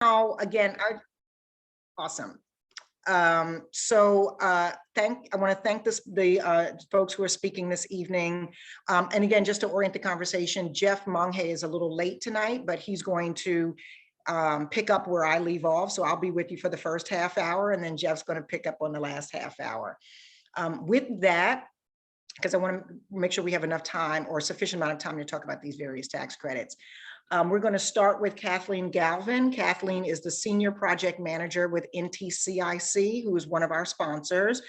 now, again, awesome. I want to thank the folks who are speaking this evening. And again, just to orient the conversation, Jeff Monge is a little late tonight, but he's going to pick up where I leave off. So I'll be with you for the first half hour, and then Jeff's going to pick up on the last half hour. With that, because I want to make sure we have enough time or sufficient amount of time to talk about these various tax credits. We're going to start with Kathleen Galvan. Kathleen is the Senior Project Manager with NTCIC, who is one of our sponsors.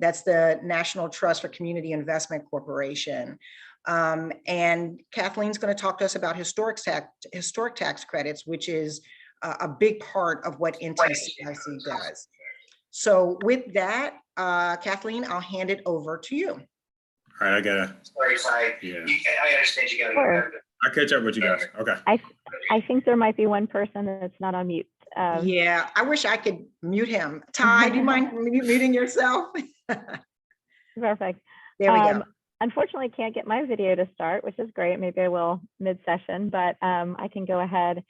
That's the National Trust for Community Investment Corporation. And Kathleen's going to talk to us about historic tax credits, which is a big part of what NTCIC does. So with that, Kathleen, I'll hand it over to you. All right, I gotta. Sorry, yeah. I understand you gotta. Sure. I'll catch up with you guys. Okay. I think there might be one person that's not on mute. Yeah, I wish I could mute him. Ty, do you mind muting yourself? Perfect. There we go. Unfortunately, I can't get my video to start, which is great. Maybe I will mid-session, but I can go ahead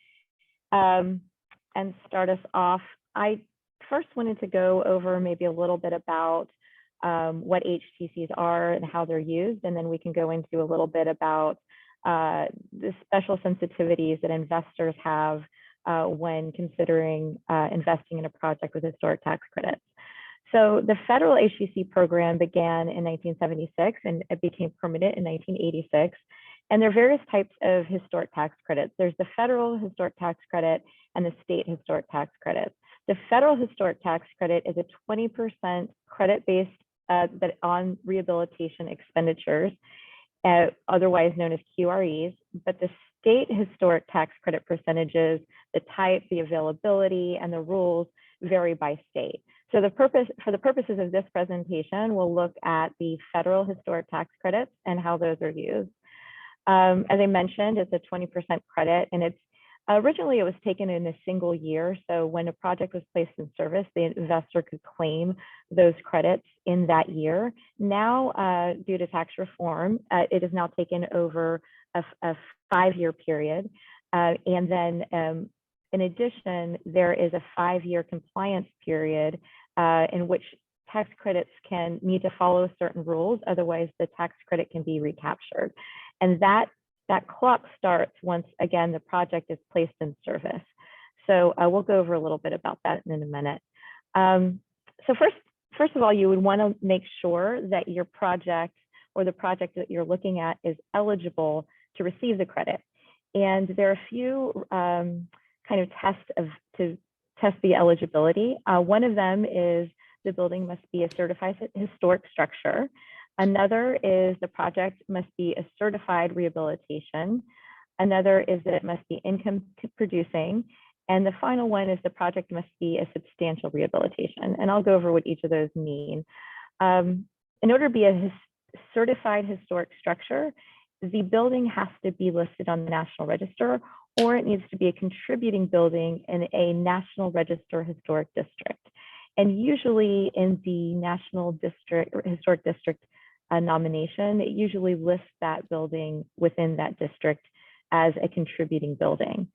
and start us off. I first wanted to go over maybe a little bit about what HTCs are and how they're used, and then we can go into a little bit about the special sensitivities that investors have when considering investing in a project with historic tax credits. So the federal HTC program began in 1976 and it became permanent in 1986. And there are various types of historic tax credits. There's the federal historic tax credit and the state historic tax credit. The federal historic tax credit is a 20% credit based on rehabilitation expenditures, otherwise known as QREs, but the state historic tax credit percentages, the type, the availability, and the rules vary by state. So for the purposes of this presentation, we'll look at the federal historic tax credits and how those are used. As I mentioned, it's a 20% credit, and it's originally it was taken in a single year. So when a project was placed in service, the investor could claim those credits in that year. Now, due to tax reform, it is now taken over a 5-year period. And then in addition, there is a 5-year compliance period in which tax credits can need to follow certain rules. Otherwise, the tax credit can be recaptured. And that clock starts once, again, the project is placed in service. So we'll go over a little bit about that in a minute. So first of all, you would want to make sure that your project or the project that you're looking at is eligible to receive the credit. And there are a few kind of tests to test the eligibility. One of them is the building must be a certified historic structure. Another is the project must be a certified rehabilitation. Another is that it must be income producing. And the final one is the project must be a substantial rehabilitation. And I'll go over what each of those mean. In order to be a certified historic structure, the building has to be listed on the National Register, or it needs to be a contributing building in a National Register historic district. And usually in the National District or Historic District nomination, it usually lists that building within that district as a contributing building.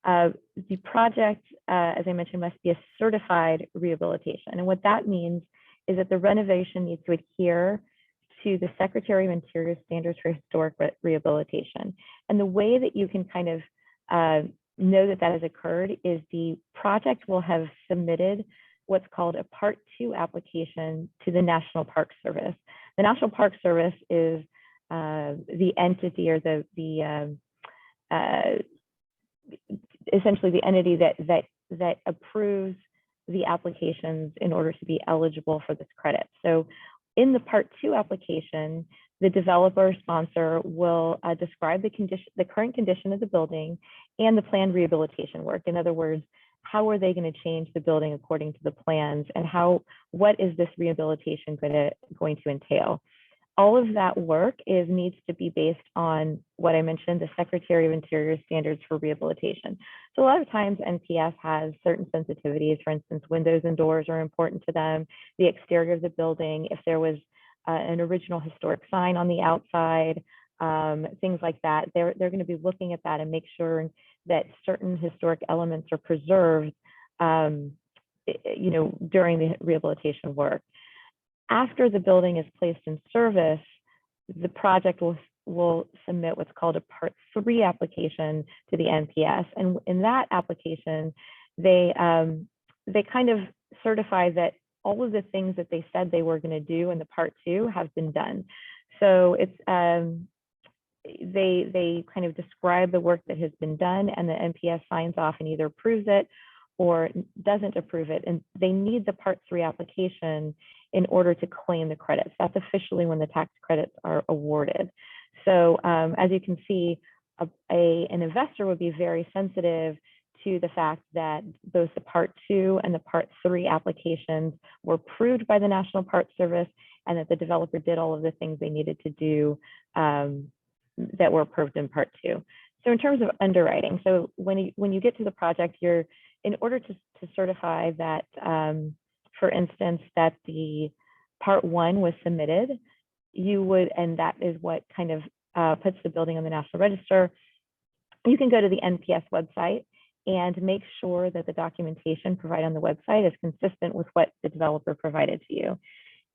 The project, as I mentioned, must be a certified rehabilitation. And what that means is that the renovation needs to adhere to the Secretary of Interior standards for historic rehabilitation. And the way that you can kind of know that that has occurred is the project will have submitted what's called a Part 2 application to the National Park Service. The National Park Service is the entity or essentially the entity that approves the applications in order to be eligible for this credit. So in the Part 2 application, the developer sponsor will describe the current condition of the building and the planned rehabilitation work. In other words, how are they going to change the building according to the plans, and what is this rehabilitation going to entail? All of that work needs to be based on what I mentioned, the Secretary of Interior standards for rehabilitation. So a lot of times NPS has certain sensitivities. For instance, windows and doors are important to them, the exterior of the building, if there was an original historic sign on the outside, things like that. They're going to be looking at that and make sure that certain historic elements are preserved, during the rehabilitation work. After the building is placed in service, the project will submit what's called a Part 3 application to the NPS. And in that application, they kind of certify that all of the things that they said they were going to do in the Part 2 have been done. So it's they kind of describe the work that has been done, and the NPS signs off and either approves it or doesn't approve it. And they need the Part 3 application in order to claim the credits. That's officially when the tax credits are awarded. So as you can see, an investor would be very sensitive to the fact that both the Part 2 and the Part 3 applications were approved by the National Park Service, and that the developer did all of the things they needed to do that were approved in Part 2. So in terms of underwriting, so when you get to the project, in order to certify that, for instance, that the Part 1 was submitted, you would, and that is what kind of puts the building on the National Register, you can go to the NPS website and make sure that the documentation provided on the website is consistent with what the developer provided to you.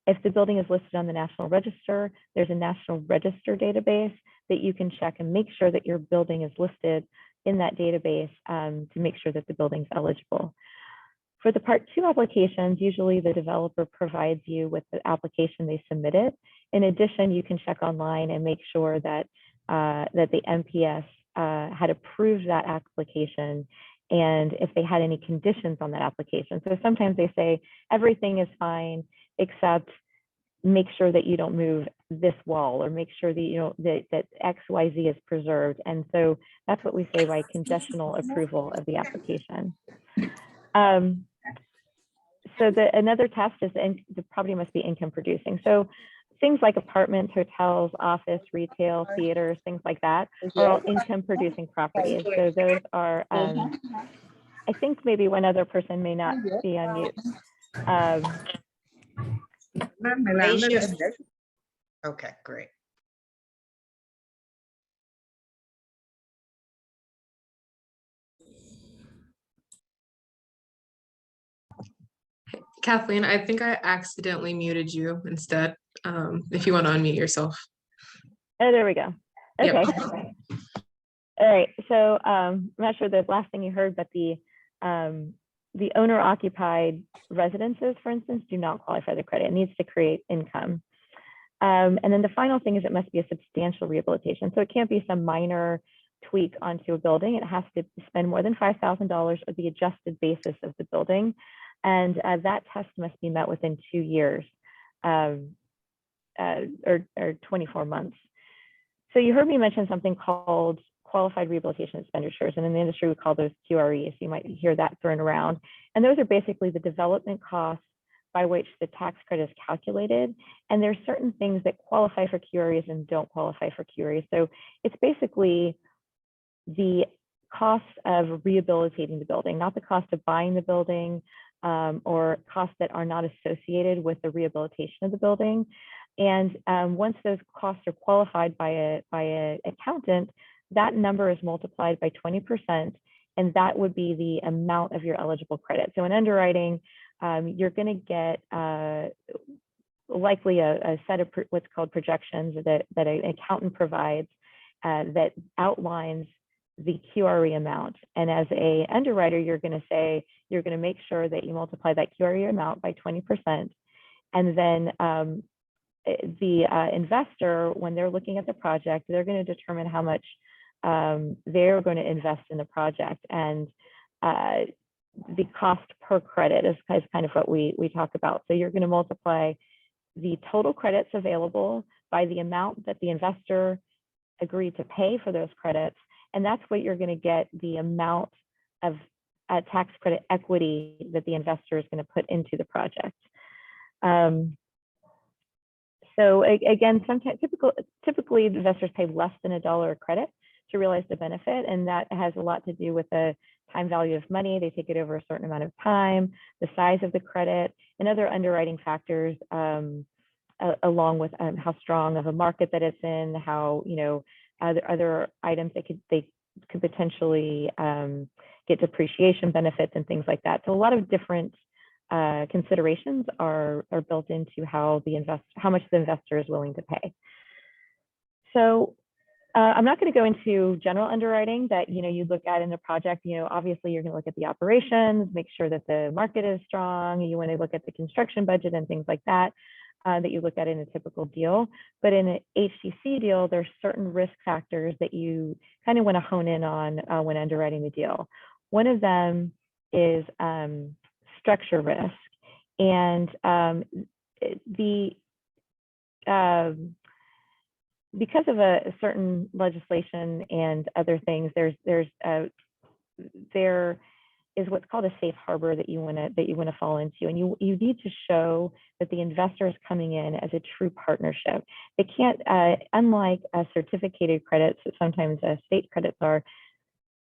If the building is listed on the National Register, there's a National Register database that you can check and make sure that your building is listed in that database to make sure that the building's eligible. For the Part 2 applications, usually the developer provides you with the application they submitted. In addition, you can check online and make sure that, that the NPS had approved that application, and if they had any conditions on that application. So sometimes they say everything is fine except make sure that you don't move this wall, or make sure that that XYZ is preserved. And so that's what we say by conditional approval of the application. So another test is the property must be income producing. So things like apartments, hotels, office, retail, theaters, things like that are all income producing properties. So those are, I think maybe one other person may not be on mute. Okay, great. Kathleen, I think I accidentally muted you instead. If you want to unmute yourself. Oh, there we go. Okay. Yep. All right. So I'm not sure the last thing you heard, but the owner-occupied residences, for instance, do not qualify the credit. It needs to create income. And then the final thing is it must be a substantial rehabilitation. So it can't be some minor tweak onto a building. It has to spend more than $5,000 of the adjusted basis of the building. And that test must be met within 2 years or 24 months. So you heard me mention something called qualified rehabilitation expenditures, and in the industry we call those QREs. You might hear that thrown around. And those are basically the development costs by which the tax credit is calculated. And there's certain things that qualify for QREs and don't qualify for QREs. So it's basically the cost of rehabilitating the building, not the cost of buying the building, or costs that are not associated with the rehabilitation of the building. And once those costs are qualified by an accountant, that number is multiplied by 20%, and that would be the amount of your eligible credit. So in underwriting, you're going to get likely a set of what's called projections that an accountant provides that outlines the QRE amount. And as a underwriter, you're going to say, you're going to make sure that you multiply that QRE amount by 20%. And then the investor, when they're looking at the project, they're going to determine how much they're going to invest in the project. And the cost per credit is kind of what we talk about. So you're going to multiply the total credits available by the amount that the investor agreed to pay for those credits. And that's what you're going to get the amount of tax credit equity that the investor is going to put into the project. So again, sometimes typically investors pay less than $1 a credit to realize the benefit, and that has a lot to do with the time value of money. They take it over a certain amount of time, the size of the credit, and other underwriting factors, along with how strong of a market that it's in, how other items could potentially get depreciation benefits and things like that. So a lot of different considerations are built into how much the investor is willing to pay. So I'm not going to go into general underwriting that you look at in a project. Obviously you're going to look at the operations, make sure that the market is strong. You want to look at the construction budget and things like that that you look at in a typical deal. But in an HTC deal, there's certain risk factors that you kind of want to hone in on when underwriting the deal. One of them is structure risk, and because of a certain legislation and other things, there is what's called a safe harbor that you want to fall into, and you need to show that the investor is coming in as a true partnership. They can't, unlike certificated credits that sometimes state credits are,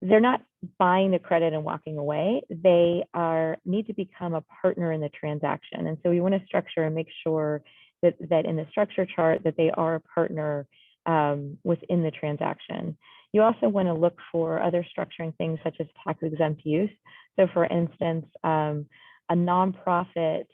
they're not buying the credit and walking away. They need to become a partner in the transaction, and so we want to structure and make sure that in the structure chart that they are a partner within the transaction. You also want to look for other structuring things such as tax exempt use. So for instance, a nonprofit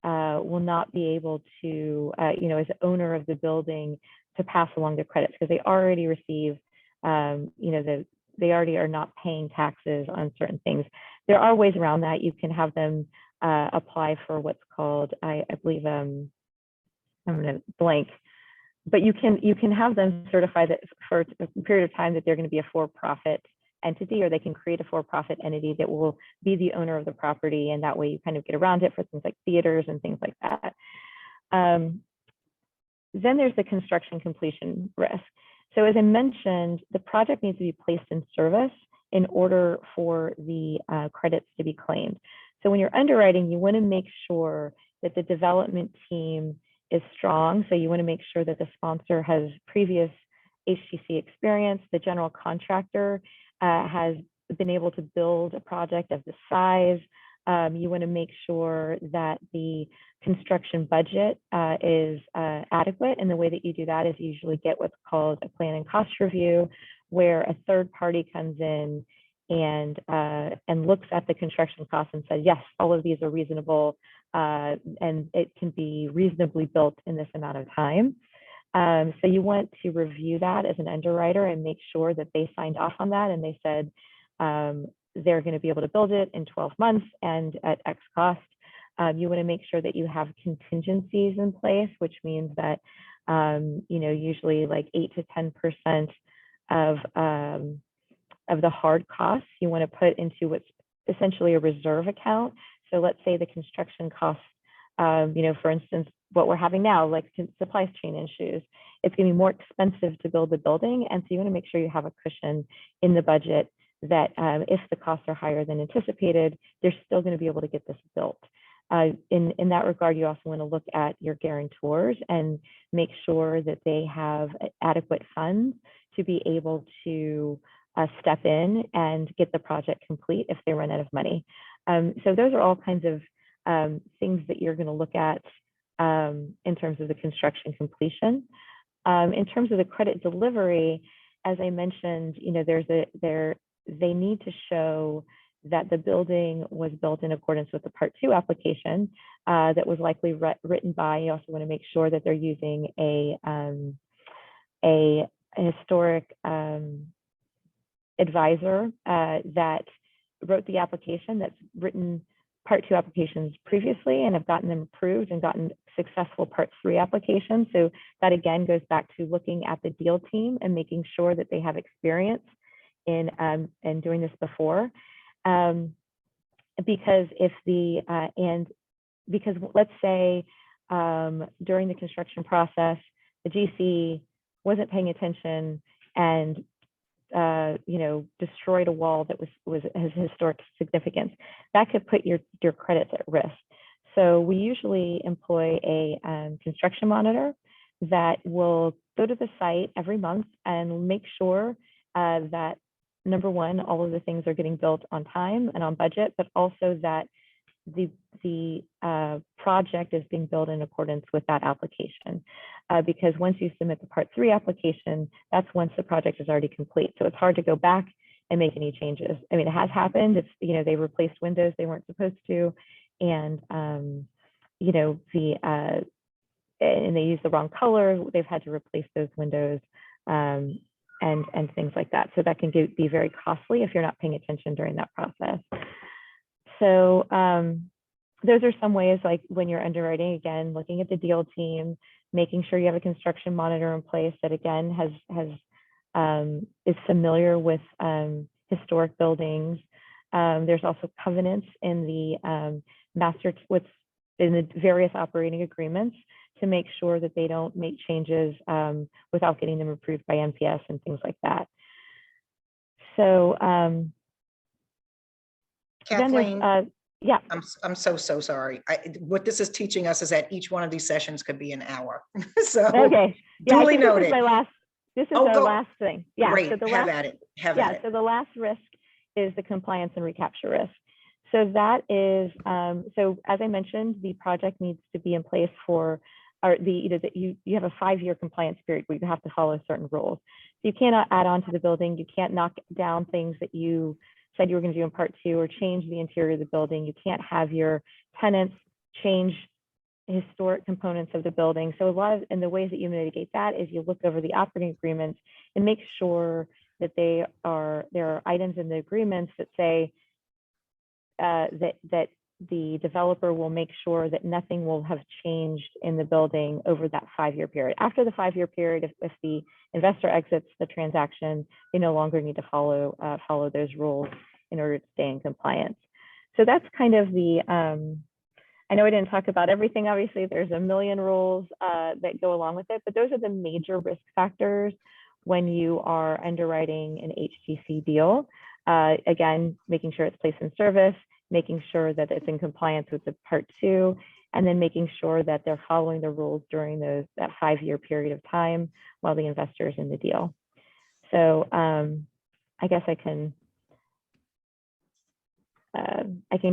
will not be able to, as owner of the building, to pass along the credits because they already receive, they already are not paying taxes on certain things. There are ways around that. You can have them apply for what's called, I believe, I'm going to blank, but you can have them certify that for a period of time that they're going to be a for-profit entity, or they can create a for-profit entity that will be the owner of the property, and that way you kind of get around it for things like theaters and things like that. Then there's the construction completion risk. So as I mentioned, the project needs to be placed in service in order for the credits to be claimed. So when you're underwriting, you want to make sure that the development team is strong. So you want to make sure that the sponsor has previous HTC experience, the general contractor has been able to build a project of this size. You want to make sure that the construction budget is adequate. And the way that you do that is you usually get what's called a plan and cost review, where a third party comes in and looks at the construction costs and says, yes, all of these are reasonable and it can be reasonably built in this amount of time. So you want to review that as an underwriter and make sure that they signed off on that and they said they're going to be able to build it in 12 months and at X cost. You want to make sure that you have contingencies in place, which means that usually like 8 to 10% of the hard costs you want to put into what's essentially a reserve account. So let's say the construction costs, for instance, what we're having now, like supply chain issues, it's going to be more expensive to build the building. And so you want to make sure you have a cushion in the budget that if the costs are higher than anticipated, they're still going to be able to get this built. In that regard, you also want to look at your guarantors and make sure that they have adequate funds to be able to step in and get the project complete if they run out of money. So those are all kinds of things that you're going to look at in terms of the construction completion. In terms of the credit delivery, as I mentioned, they need to show that the building was built in accordance with the Part 2 application that was likely written by. You also want to make sure that they're using a historic advisor that wrote the application, that's written Part 2 applications previously and have gotten them approved and gotten successful Part 3 applications. So that again goes back to looking at the deal team and making sure that they have experience in doing this before. Because because let's say during the construction process, the GC wasn't paying attention and destroyed a wall that has historic significance, that could put your credits at risk. So we usually employ a construction monitor that will go to the site every month and make sure that, number one, all of the things are getting built on time and on budget, but also that the project is being built in accordance with that application. Because once you submit the Part 3 application, that's once the project is already complete. So it's hard to go back and make any changes. I mean, it has happened. It's, you know, they replaced windows they weren't supposed to, and you know, and they use the wrong color. They've had to replace those windows, and things like that. So that can be very costly if you're not paying attention during that process. So those are some ways, like when you're underwriting, again, looking at the deal team, making sure you have a construction monitor in place that again is familiar with historic buildings. There's also covenants in the what's in the various operating agreements to make sure that they don't make changes without getting them approved by NPS and things like that. So Kathleen, yeah. I'm so sorry. What this is teaching us is that each one of these sessions could be an hour. So Okay. Yeah, duly this noted. is my last. This is our last thing. Yeah. Great. So the Have last, at it. Have at it. So the last risk is the compliance and recapture risk. So that is, so as I mentioned, the project needs to be in place for, or you have a 5-year compliance period where you have to follow certain rules. So you cannot add on to the building. You can't knock down things that you said you were going to do in part 2 or change the interior of the building. You can't have your tenants change historic components of the building. So and the ways that you mitigate that is you look over the operating agreements and make sure that there are items in the agreements that say that the developer will make sure that nothing will have changed in the building over that 5-year period. After the 5-year period, if the investor exits the transaction, they no longer need to follow those rules in order to stay in compliance. So that's kind of the, I know I didn't talk about everything, obviously there's a million rules that go along with it, but those are the major risk factors when you are underwriting an HTC deal. Again, making sure it's placed in service, making sure that it's in compliance with the part 2, and then making sure that they're following the rules during that 5-year period of time while the investor is in the deal. So I guess I can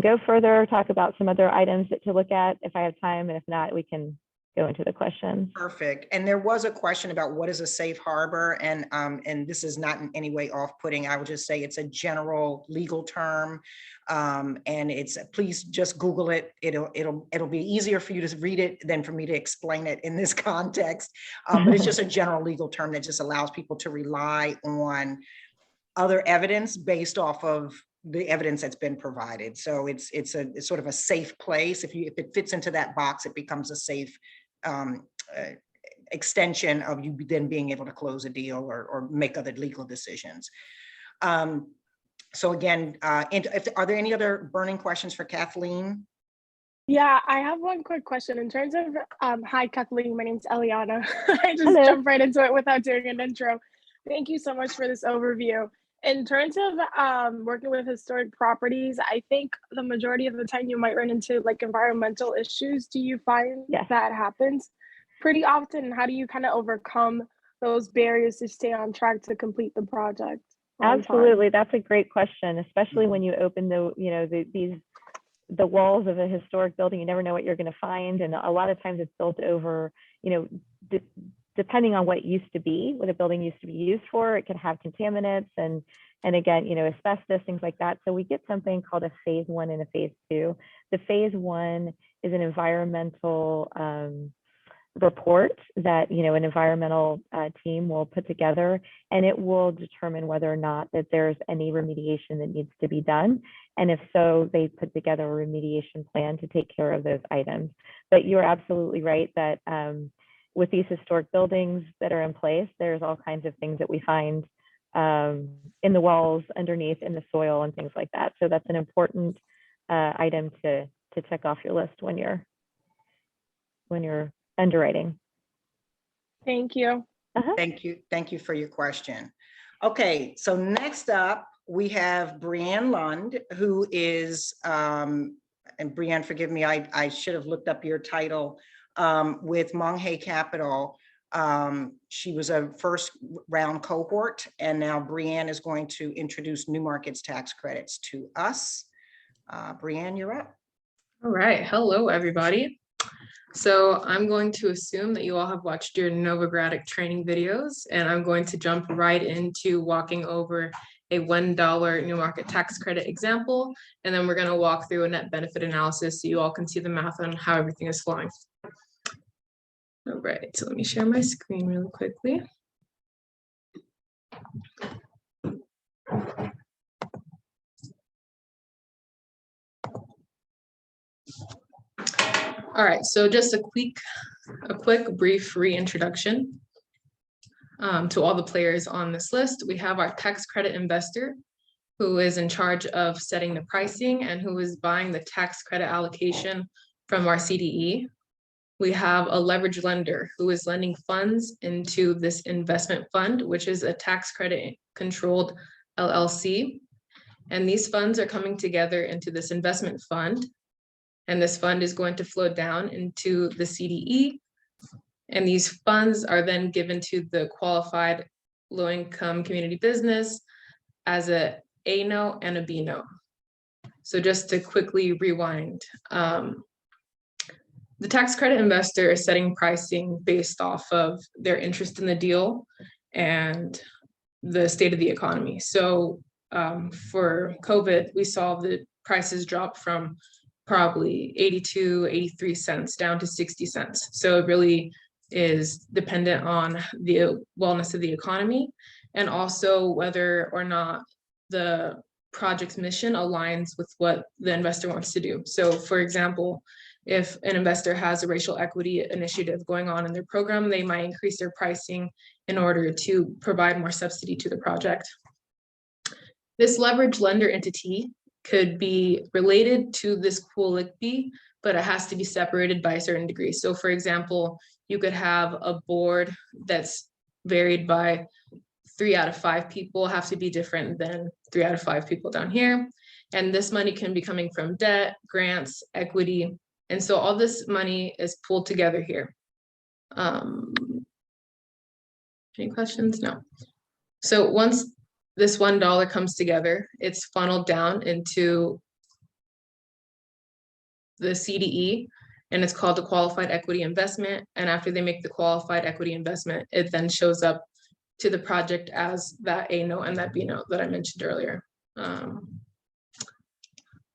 go further, talk about some other items to look at if I have time, and if not, we can go into the questions. Perfect. And there was a question about what is a safe harbor, and this is not in any way off-putting. I would just say it's a general legal term, and please just Google it. It'll be easier for you to read it than for me to explain it in this context. But it's just a general legal term that just allows people to rely on other evidence based off of the evidence that's been provided. So it's sort of a safe place. If it fits into that box, it becomes a safe extension of you then being able to close a deal or make other legal decisions. So again, are there any other burning questions for Kathleen? Yeah, I have one quick question in terms of, hi Kathleen, my name's Eliana. I just Hello. jumped right into it without doing an intro. Thank you so much for this overview. In terms of working with historic properties, I think the majority of the time you might run into like environmental issues. Do you find that happens pretty often? How do you kind of overcome those barriers to stay on track to complete the project? Absolutely, that's a great question, especially when you open the walls of a historic building. You never know what you're going to find, and a lot of times it's built over, depending on what it used to be, what a building used to be used for. It could have contaminants and again, asbestos, things like that. So we get something called a phase 1 and a phase 2. The phase 1 is an environmental report that an environmental team will put together, and it will determine whether or not that there's any remediation that needs to be done. And if so, they put together a remediation plan to take care of those items. But you're absolutely right that with these historic buildings that are in place, there's all kinds of things that we find in the walls, underneath, in the soil, and things like that. So that's an important item to check off your list when you're underwriting. Thank you. Thank you for your question. Okay, so next up we have Brianne Lund, who is, and Brianne, forgive me, I should have looked up your title, with Monge Capital. She was a first round cohort, and now Brianne is going to introduce New Markets tax credits to us. Brianne, you're up. All right, hello everybody. So I'm going to assume that you all have watched your Novogradic training videos, and I'm going to jump right into walking over a $1 new market tax credit example, and then we're going to walk through a net benefit analysis so you all can see the math on how everything is flowing. All right, so let me share my screen really quickly. All right, so just a quick brief reintroduction to all the players on this list. We have our tax credit investor, who is in charge of setting the pricing and who is buying the tax credit allocation from our CDE. We have a leverage lender who is lending funds into this investment fund, which is a tax credit controlled LLC. And these funds are coming together into this investment fund. And this fund is going to flow down into the CDE. And these funds are then given to the qualified low-income community business as a note and a B note. So just to quickly rewind, the tax credit investor is setting pricing based off of their interest in the deal and the state of the economy. So for COVID, we saw the prices drop from probably 82, 83 cents down to 60 cents. So it really is dependent on the wellness of the economy and also whether or not the project's mission aligns with what the investor wants to do. So for example, if an investor has a racial equity initiative going on in their program, they might increase their pricing in order to provide more subsidy to the project. This leverage lender entity could be related to this pool LIHTC, but it has to be separated by a certain degree. So for example, you could have a board that's varied by 3 out of 5 people have to be different than 3 out of 5 people down here. And this money can be coming from debt, grants, equity. And so all this money is pulled together here. Any questions? No. So once this $1 comes together, it's funneled down into the CDE, and it's called the qualified equity investment. And after they make the qualified equity investment, it then shows up to the project as that A note and that B note that I mentioned earlier.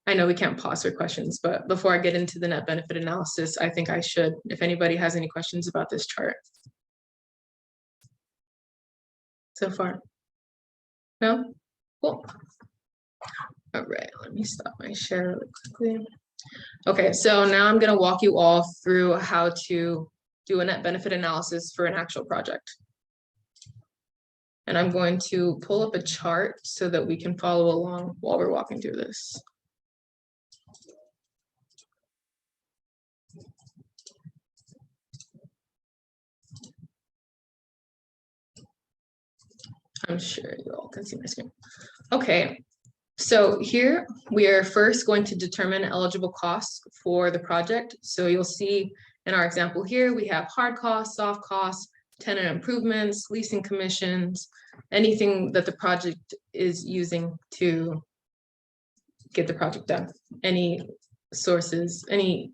I know we can't pause for questions, but before I get into the net benefit analysis, I think I should, if anybody has any questions about this chart. So far? No? Cool. All right, let me stop my share really quickly. Okay, so now I'm gonna walk you all through how to do a net benefit analysis for an actual project. And I'm going to pull up a chart so that we can follow along while we're walking through this. I'm sure you all can see my screen. Okay, so here we are first going to determine eligible costs for the project. So you'll see in our example here, we have hard costs, soft costs, tenant improvements, leasing commissions, anything that the project is using to get the project done. Any sources, any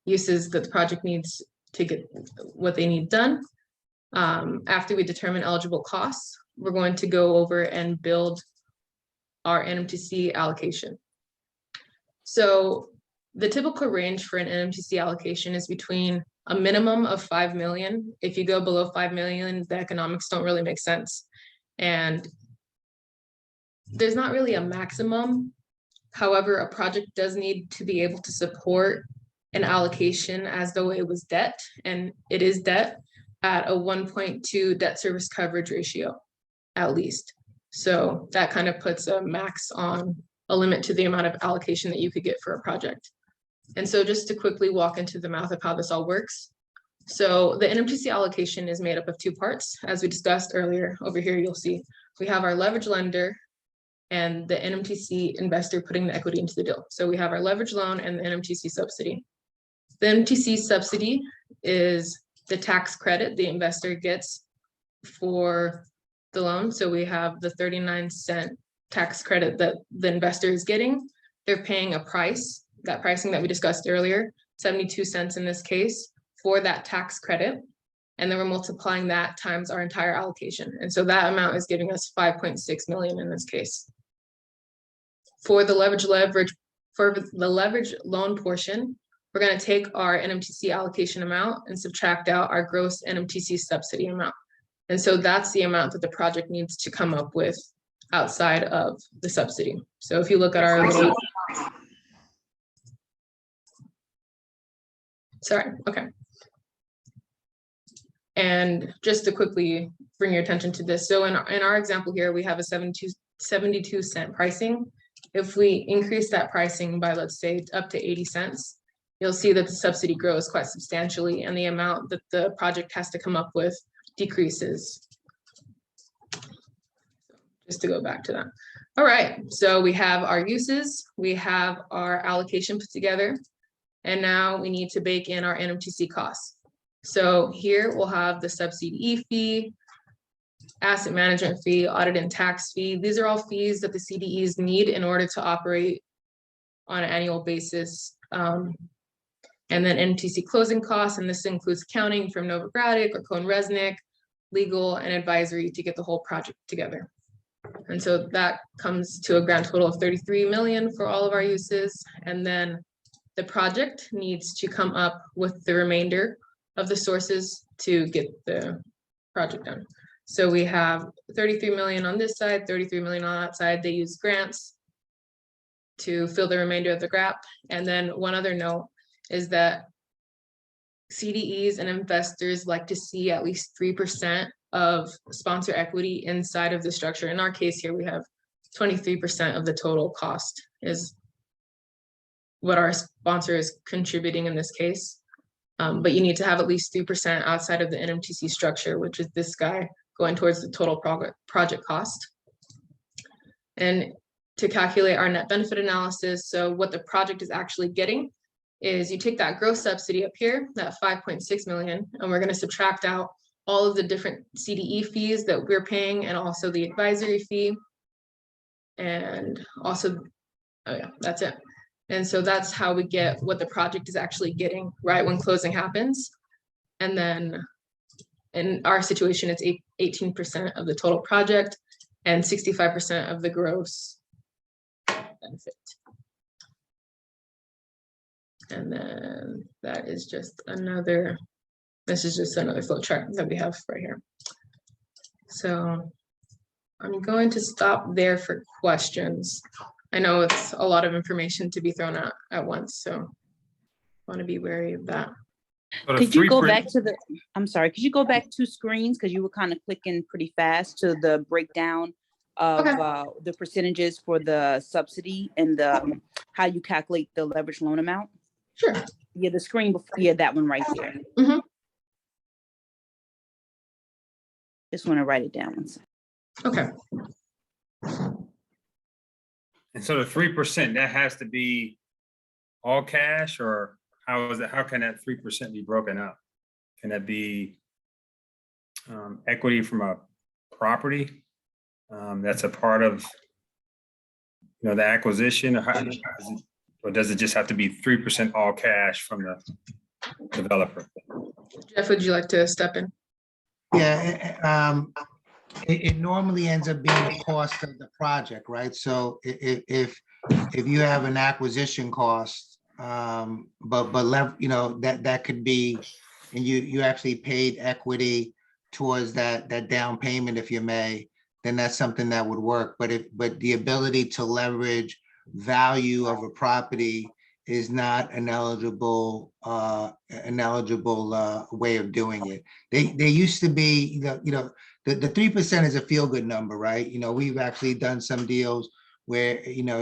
uses that the project needs to get what they need done. After we determine eligible costs, we're going to go over and build our NMTC allocation. So the typical range for an NMTC allocation is between a minimum of 5 million. If you go below 5 million, the economics don't really make sense. And there's not really a maximum. However, a project does need to be able to support an allocation as though it was debt, and it is debt at a 1.2 debt service coverage ratio, at least. So that kind of puts a max on a limit to the amount of allocation that you could get for a project. And so just to quickly walk into the math of how this all works. So the NMTC allocation is made up of 2 parts. As we discussed earlier, over here, you'll see we have our leverage lender and the NMTC investor putting the equity into the deal. So we have our leverage loan and the NMTC subsidy. The NMTC subsidy is the tax credit the investor gets for the loan. So we have the 39-cent tax credit that the investor is getting. They're paying a price, that pricing that we discussed earlier, 72 cents in this case, for that tax credit. And then we're multiplying that times our entire allocation. And so that amount is giving us 5.6 million in this case. For the leverage loan portion, we're going to take our NMTC allocation amount and subtract out our gross NMTC subsidy amount. And so that's the amount that the project needs to come up with outside of the subsidy. So if you look at our little, sorry, okay. And just to quickly bring your attention to this. So in our example here, we have a 72 cent pricing. If we increase that pricing by, let's say, up to 80 cents, you'll see that the subsidy grows quite substantially and the amount that the project has to come up with decreases. Just to go back to that. All right, so we have our uses, we have our allocation put together, and now we need to bake in our NMTC costs. So here we'll have the subsidy fee, asset management fee, audit and tax fee. These are all fees that the CDEs need in order to operate on an annual basis. And then NMTC closing costs, and this includes accounting from Novogradac or Cohn-Resnick, legal and advisory to get the whole project together. And so that comes to a grand total of 33 million for all of our uses. And then the project needs to come up with the remainder of the sources to get the project done. So we have 33 million on this side, 33 million on that side. They use grants to fill the remainder of the gap. And then one other note is that CDEs and investors like to see at least 3% of sponsor equity inside of the structure. In our case here, we have 23% of the total cost is what our sponsor is contributing in this case. But you need to have at least 3% outside of the NMTC structure, which is this guy going towards the total project cost. And to calculate our net benefit analysis, so what the project is actually getting is you take that gross subsidy up here, that 5.6 million, and we're going to subtract out all of the different CDE fees that we're paying and also the advisory fee. And also, oh yeah, that's it. And so that's how we get what the project is actually getting right when closing happens. And then in our situation, it's 18% of the total project and 65% of the gross benefit. And then that is just another, this is just another flow chart that we have right here. So I'm going to stop there for questions. I know it's a lot of information to be thrown out at once, so I want to be wary of that. Could you go back to the, I'm sorry, could you go back 2 screens? Because you were kind of clicking pretty fast to the breakdown of the percentages for the subsidy and the how you calculate the leverage loan amount? Sure. Yeah, the screen before, yeah, that one right there. Mm-hmm. Just want to write it down. Okay. And so the 3%, that has to be all cash, or how is it? How can that 3% be broken up? Can that be equity from a property that's a part of, you know, the acquisition, or does it just have to be 3% all cash from the developer? Jeff, would you like to step in? Yeah, it normally ends up being the cost of the project, right? So if you have an acquisition cost, but you know, that could be, and you actually paid equity towards that down payment, if you may, then that's something that would work. But the ability to leverage value of a property is not an eligible way of doing it. They used to be, you know, the 3% is a feel good number, right? You know, we've actually done some deals where, you know,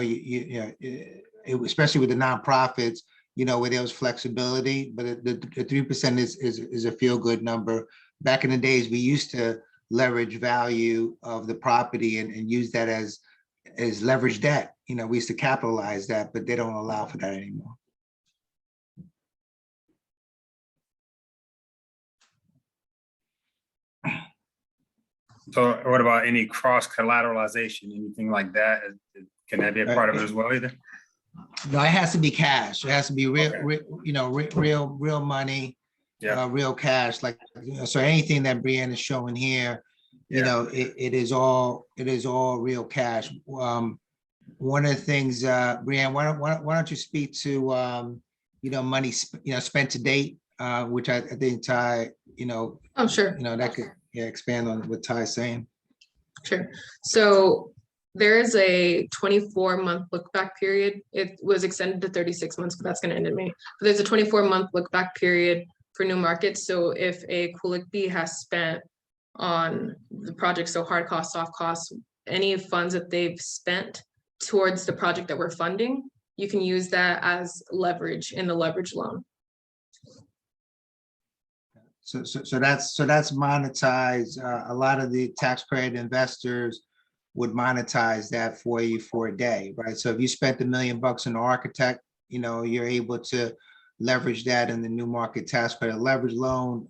especially with the nonprofits, you know, where there was flexibility, but the 3% is a feel good number. Back in the days, we used to leverage value of the property and use that as leverage debt. You know, we used to capitalize that, but they don't allow for that anymore. So what about any cross collateralization, anything like that? Can that be a part of it as well either? No, it has to be cash. It has to be real, Okay. real, you know, real money. Yeah. real cash, like, so anything that Brianne is showing here, you Yeah. know, it is all real cash. One of the things, Brianne, why don't you speak to, you know, money, spent to date, which I think Ty, Oh, sure. that could, expand on what Ty's saying. Sure. So there is a 24-month look back period. It was extended to 36 months, but that's going to end in May. But there's a 24-month look back period for new markets. So if a Kulikbi has spent on the project, so hard costs, soft costs, any funds that they've spent towards the project that we're funding, you can use that as leverage in the leverage loan. So that's monetized. A lot of the tax credit investors would monetize that for you for a day, right? So if you spent $1 million on an architect, you're able to leverage that in the new market tax credit leverage loan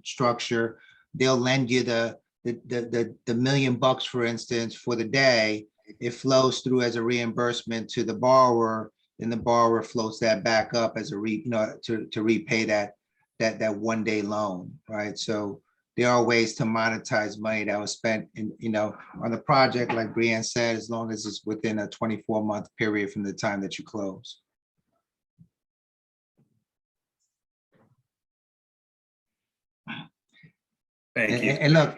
structure. They'll lend you the $1 million, for instance, for the day. It flows through as a reimbursement to the borrower, and the borrower floats that back up as a to repay that 1 day loan, right? So there are ways to monetize money that was spent in, on the project, like Brianne said, as long as it's within a 24-month period from the time that you close. Thank you. And look,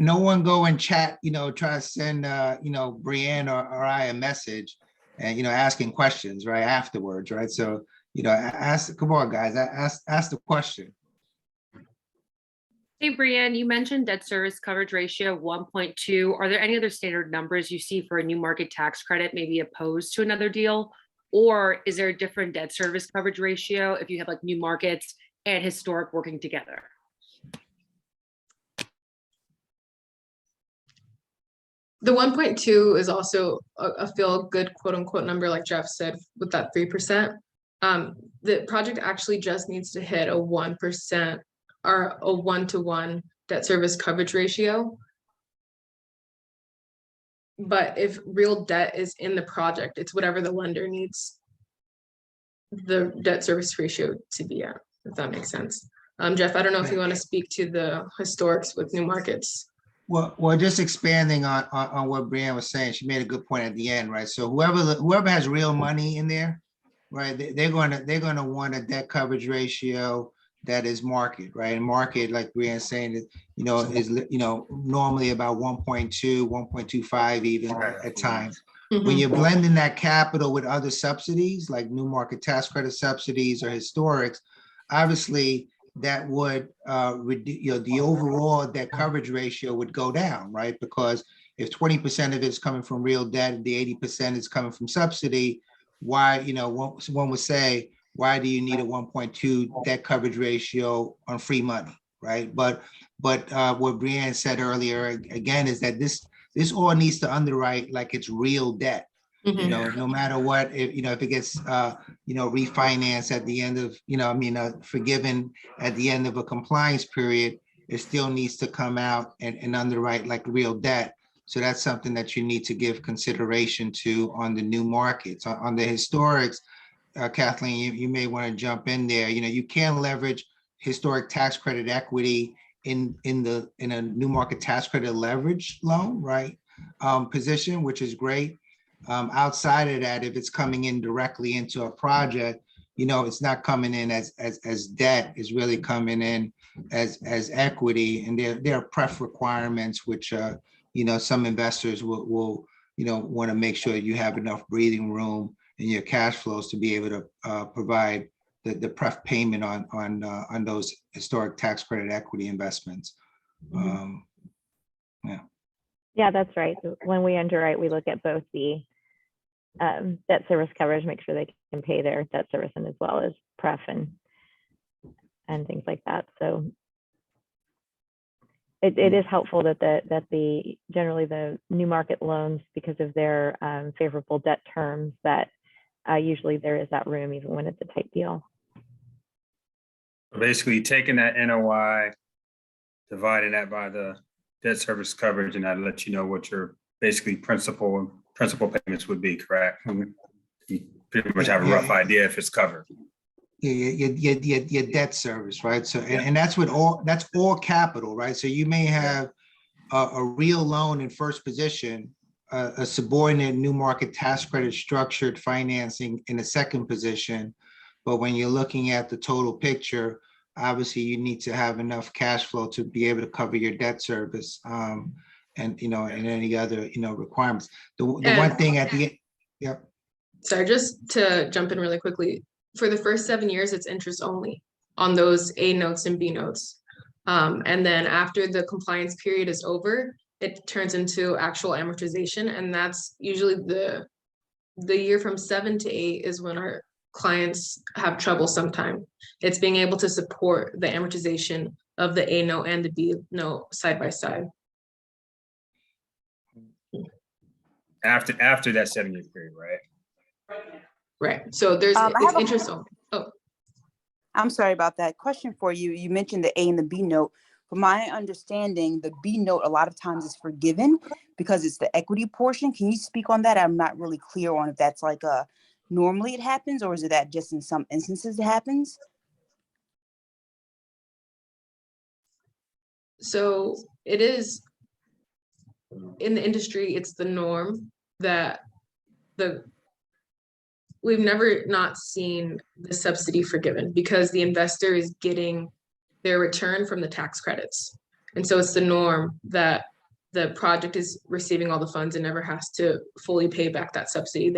no one go and chat, try to send, Brianne or I a message and, asking questions right afterwards, right? So, come on, guys, ask the question. Hey, Brianne, you mentioned debt service coverage ratio of 1.2. Are there any other standard numbers you see for a new market tax credit, maybe opposed to another deal? Or is there a different debt service coverage ratio if you have like new markets and historic working together? The 1.2 is also a feel good quote unquote number, like Jeff said, with that 3%. The project actually just needs to hit a 1% or a 1-to-1 debt service coverage ratio. But if real debt is in the project, it's whatever the lender needs the debt service ratio to be at, if that makes sense. Jeff, I don't know if you want to speak to the historics with new markets. Well, just expanding on what Brianne was saying, she made a good point at the end, right? So whoever has real money in there, right, they're gonna want a debt coverage ratio that is market, right? And market, like Brianne's saying, is normally about 1.2, 1.25 even at times. When you're blending that capital with other subsidies, like new market tax credit subsidies or historics, obviously that would the overall debt coverage ratio would go down, right? Because if 20% of it is coming from real debt and the 80% is coming from subsidy, why, one would say, why do you need a 1.2 debt coverage ratio on free money, right? But what Brianne said earlier, again, is that this all needs to underwrite like it's real debt. No matter what, if it gets refinanced at the end of, forgiven at the end of a compliance period, it still needs to come out and underwrite like real debt. So that's something that you need to give consideration to on the new markets. On the historics, Kathleen, you may want to jump in there. You can leverage historic tax credit equity in a new market tax credit leverage loan, right? Position, which is great. Outside of that, if it's coming in directly into a project, it's not coming in as debt, it's really coming in as equity. And there are pref requirements, which some investors will want to make sure you have enough breathing room in your cash flows to be able to provide the pref payment on those historic tax credit equity investments. Yeah, that's right. When we underwrite, we look at both the debt service coverage, make sure they can pay their debt service, and as well as pref and things like that. So it is helpful that generally the new market loans, because of their favorable debt terms, that usually there is that room even when it's a tight deal. Basically taking that NOI, dividing that by the debt service coverage, and that lets you know what your basically principal payments would be, correct? You pretty much have a rough idea if it's covered. your debt service, right? So, and that's all capital, right? So you may have a real loan in first position, a subordinate new market tax credit structured financing in a second position. But when you're looking at the total picture, obviously you need to have enough cash flow to be able to cover your debt service, and any other, requirements. The one thing at the end, yep. Sorry, just to jump in really quickly, for the first 7 years, it's interest only on those A notes and B notes. And then after the compliance period is over, it turns into actual amortization. And that's usually the year from 7 to 8 is when our clients have trouble sometime. It's being able to support the amortization of the A note and the B note side by side. After that 7-year period, right? Right. So there's I it's have a- interest only. Oh, I'm sorry about that. Question for you. You mentioned the A and the B note. From my understanding, the B note a lot of times is forgiven because it's the equity portion. Can you speak on that? I'm not really clear on if that's like normally it happens, or is it that just in some instances it happens? so it is in the industry, it's the norm that we've never not seen the subsidy forgiven because the investor is getting their return from the tax credits. And so it's the norm that the project is receiving all the funds and never has to fully pay back that subsidy.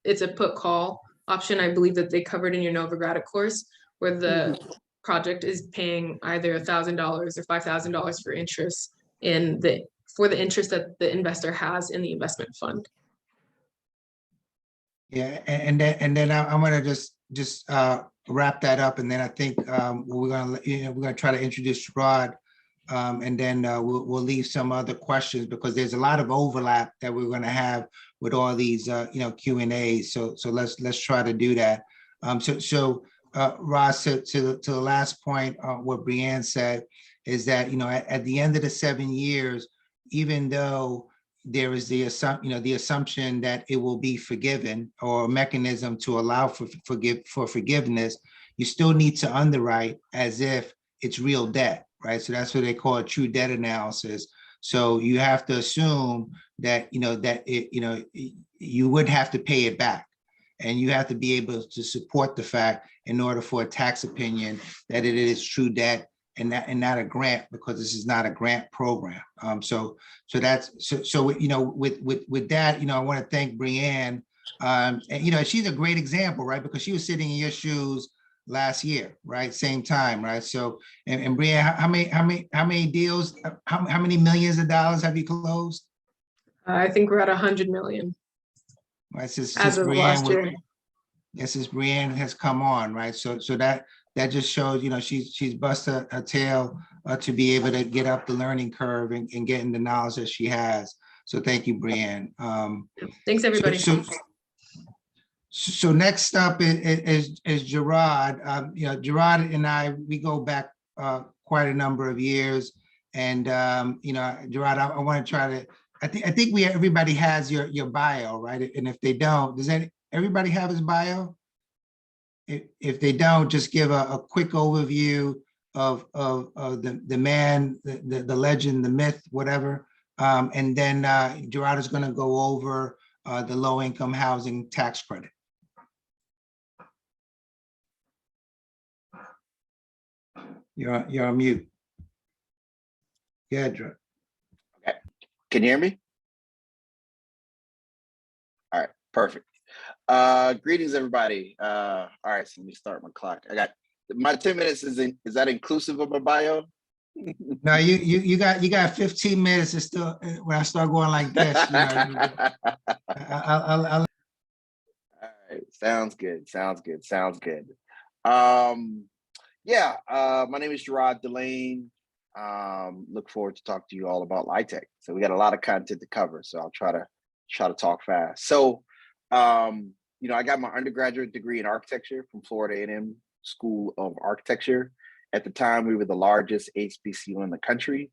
It's a put call option, I believe that they covered in your Novogradac course, where the project is paying either $1,000 or $5,000 for interest for the interest that the investor has in the investment fund. Yeah, and then I'm gonna just wrap that up, and then I think we're gonna try to introduce Jerrod, and then we'll leave some other questions because there's a lot of overlap that we're gonna have with all these Q&As. So let's try to do that. Ross, to the last point, what Brianne said is that at the end of the 7 years, even though there is the assumption that it will be forgiven or a mechanism to allow for forgiveness, you still need to underwrite as if it's real debt, right? So that's what they call a true debt analysis. So you have to assume that you would have to pay it back, and you have to be able to support the fact in order for a tax opinion that it is true debt and not a grant, because this is not a grant program. With that, I want to thank Brianne. And she's a great example, right? Because she was sitting in your shoes last year, right? Same time, right? So, and Brianne, how many deals, how many millions of dollars have you closed? I think we're at 100 million. Right, since last year. Since Brianne has come on, right? So that just shows, she's busted her tail to be able to get up the learning curve and getting the knowledge that she has. So thank you, Brianne. Thanks, everybody. So next up is Jerrod. Jerrod and I, we go back quite a number of years. And, Jerrod, I want to try to, I think everybody has your bio, right? And if they don't, does everybody have his bio? If they don't, just give a quick overview of the man, the legend, the myth, whatever. And then Jerrod is going to go over the low-income housing tax credit. You're on mute. Yeah, Jerrod. Okay. Can you hear me? All right, perfect. Greetings, everybody. All right, so let me start my clock. I got my 10 minutes. Is that inclusive of my bio? No, you got 15 minutes to still when I start going like this. All right, sounds good. Yeah, my name is Jerrod, Delaine. Look forward to talk to you all about LIHTC. So we got a lot of content to cover, so I'll try to talk fast. So I got my undergraduate degree in architecture from Florida A&M School of Architecture. At the time, we were the largest HBCU in the country.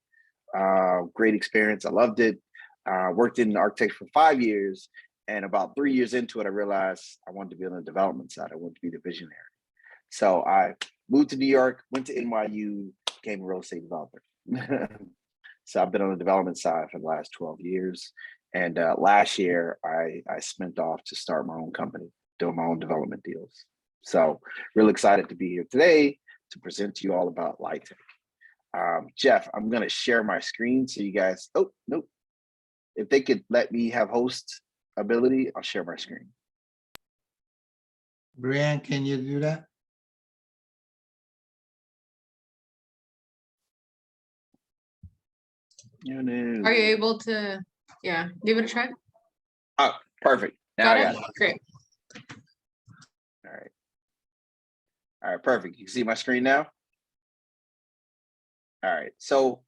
Great experience. I loved it. Worked in architecture for 5 years. And about 3 years into it, I realized I wanted to be on the development side. I wanted to be the visionary. So I moved to New York, went to NYU, became a real estate developer. So I've been on the development side for the last 12 years. And last year, I spent off to start my own company, doing my own development deals. So really excited to be here today to present to you all about LIHTC. Jeff, I'm going to share my screen so you guys, oh, nope. If they could let me have host ability, I'll share my screen. Brianne, can you do that? Are you able to, yeah, give it a try? Oh, perfect. Now I got it. Great. All right. All right, perfect. You can see my screen now? All right, so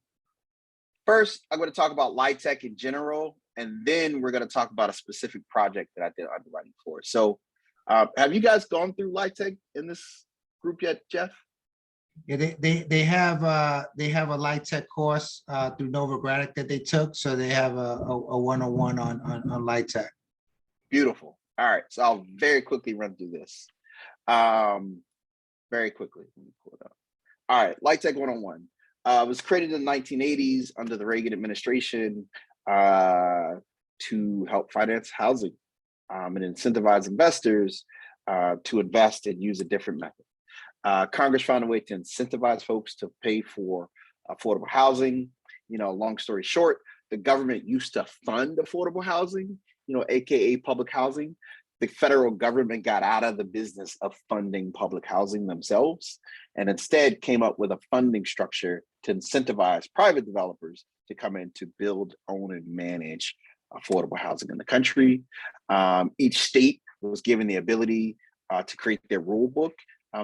first I'm going to talk about LIHTC in general, and then we're going to talk about a specific project that I did underwriting for. So have you guys gone through LIHTC in this group yet, Jeff? Yeah, they have a LIHTC course through Novogradac that they took, so they have a 101 on LIHTC. Beautiful. All right, so I'll very quickly run through this. Very quickly. Let me pull it up. All right, LIHTC 101. It was created in the 1980s under the Reagan administration to help finance housing and incentivize investors to invest and use a different method. Congress found a way to incentivize folks to pay for affordable housing. You know, long story short, the government used to fund affordable housing, you know, AKA public housing. The federal government got out of the business of funding public housing themselves and instead came up with a funding structure to incentivize private developers to come in to build, own, and manage affordable housing in the country. Each state was given the ability to create their rule book.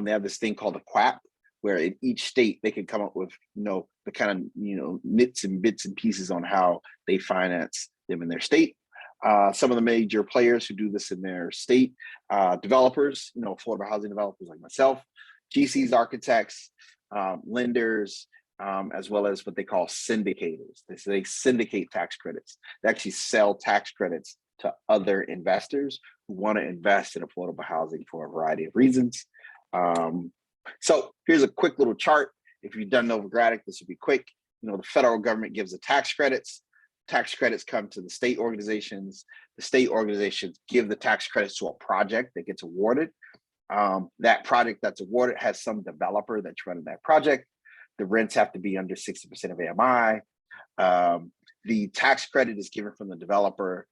They have this thing called a QAP, where in each state they can come up with, you know, the kind of, you know, nits and bits and pieces on how they finance them in their state. Some of the major players who do this in their state, developers, you know, affordable housing developers like myself, GCs, architects, lenders, as well as what they call syndicators. They syndicate tax credits. They actually sell tax credits to other investors who want to invest in affordable housing for a variety of reasons. So here's a quick little chart. If you've done Novogradac, this would be quick. You know, the federal government gives the tax credits. Tax credits come to the state organizations. The state organizations give the tax credits to a project that gets awarded. That project that's awarded has some developer that's running that project. The rents have to be under 60% of AMI. The tax credit is given from the developer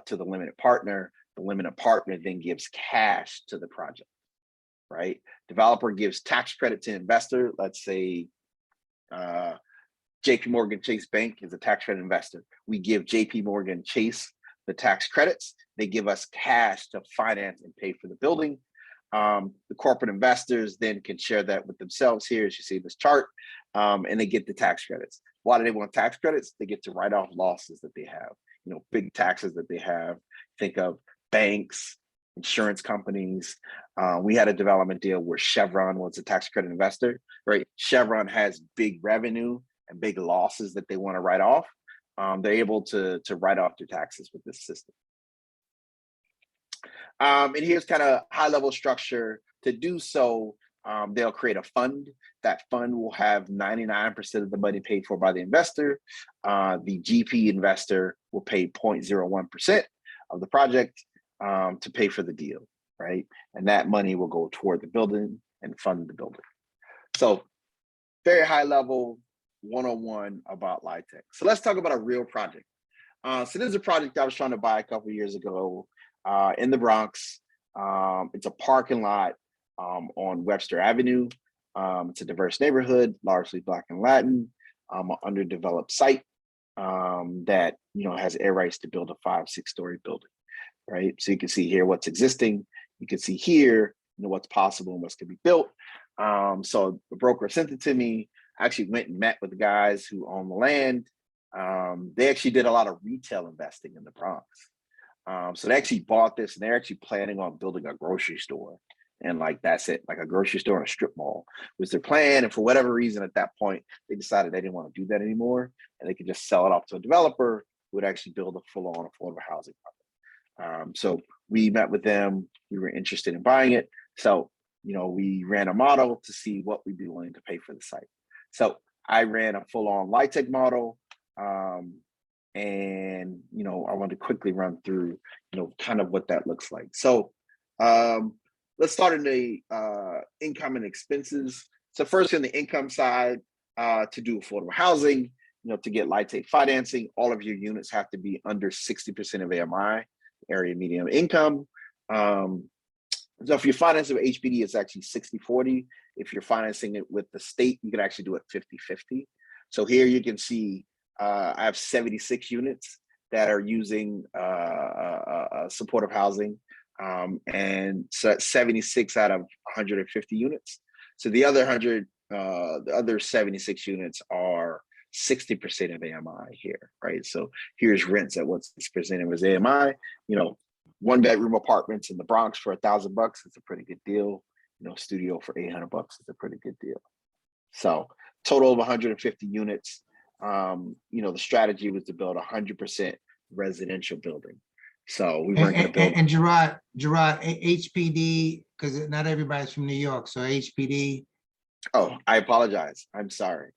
to the limited partner. The limited partner then gives cash to the project, right? Developer gives tax credit to investor. Let's say JP Morgan Chase Bank is a tax credit investor. We give JP Morgan Chase the tax credits. They give us cash to finance and pay for the building. The corporate investors then can share that with themselves here, as you see this chart, and they get the tax credits. Why do they want tax credits? They get to write off losses that they have, you know, big taxes that they have. Think of banks, insurance companies. We had a development deal where Chevron was a tax credit investor, right? Chevron has big revenue and big losses that they want to write off. They're able to write off their taxes with this system. And here's kind of high level structure. To do so, they'll create a fund. That fund will have 99% of the money paid for by the investor. The GP investor will pay 0.01% of the project to pay for the deal, right? And that money will go toward the building and fund the building. So very high level 101 about LIHTC. So let's talk about a real project. So this is a project I was trying to buy a couple of years ago in the Bronx. It's a parking lot on Webster Avenue. It's a diverse neighborhood, largely Black and Latin, an underdeveloped site that, you know, has air rights to build a 5-6 story building, right? So you can see here what's existing. You can see here, you know, what's possible and what's going to be built. So the broker sent it to me. I actually went and met with the guys who own the land. They actually did a lot of retail investing in the Bronx. So they actually bought this and they're actually planning on building a grocery store. And like, that's it, like a grocery store and a strip mall was their plan. And for whatever reason, at that point, they decided they didn't want to do that anymore. And they could just sell it off to a developer who would actually build a full-on affordable housing project. So we met with them. We were interested in buying it. So we ran a model to see what we'd be willing to pay for the site. So I ran a full-on LIHTC model, and I want to quickly run through kind of what that looks like. So let's start in the income and expenses. So first, in the income side, to do affordable housing, to get LIHTC financing, all of your units have to be under 60% of AMI, area median income. So if you're financing with HPD, it's actually 60-40. If you're financing it with the state, you can actually do it 50-50. So here you can see I have 76 units that are using supportive housing. And so that's 76 out of 150 units. So the other 76 units are 60% of AMI here, right? So here's rents at what's presented as AMI. 1-bedroom apartments in the Bronx for $1,000 is a pretty good deal. Studio for $800 is a pretty good deal. So total of 150 units. The strategy was to build 100% residential building. So we weren't going to build. And Jerrod, HPD, because not everybody's from New York, so HPD. Oh, I apologize. I'm sorry.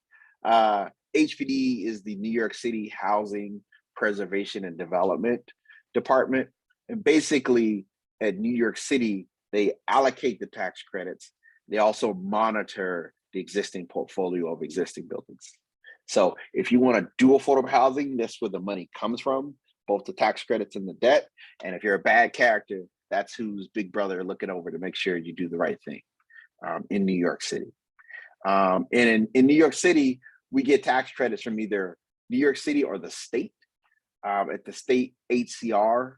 HPD is the New York City Housing Preservation and Development Department. And basically at New York City, they allocate the tax credits. They also monitor the existing portfolio of existing buildings. So if you want to do affordable housing, that's where the money comes from, both the tax credits and the debt. And if you're a bad character, that's who's big brother looking over to make sure you do the right thing in New York City. And in New York City, we get tax credits from either New York City or the state. At the state, HCR,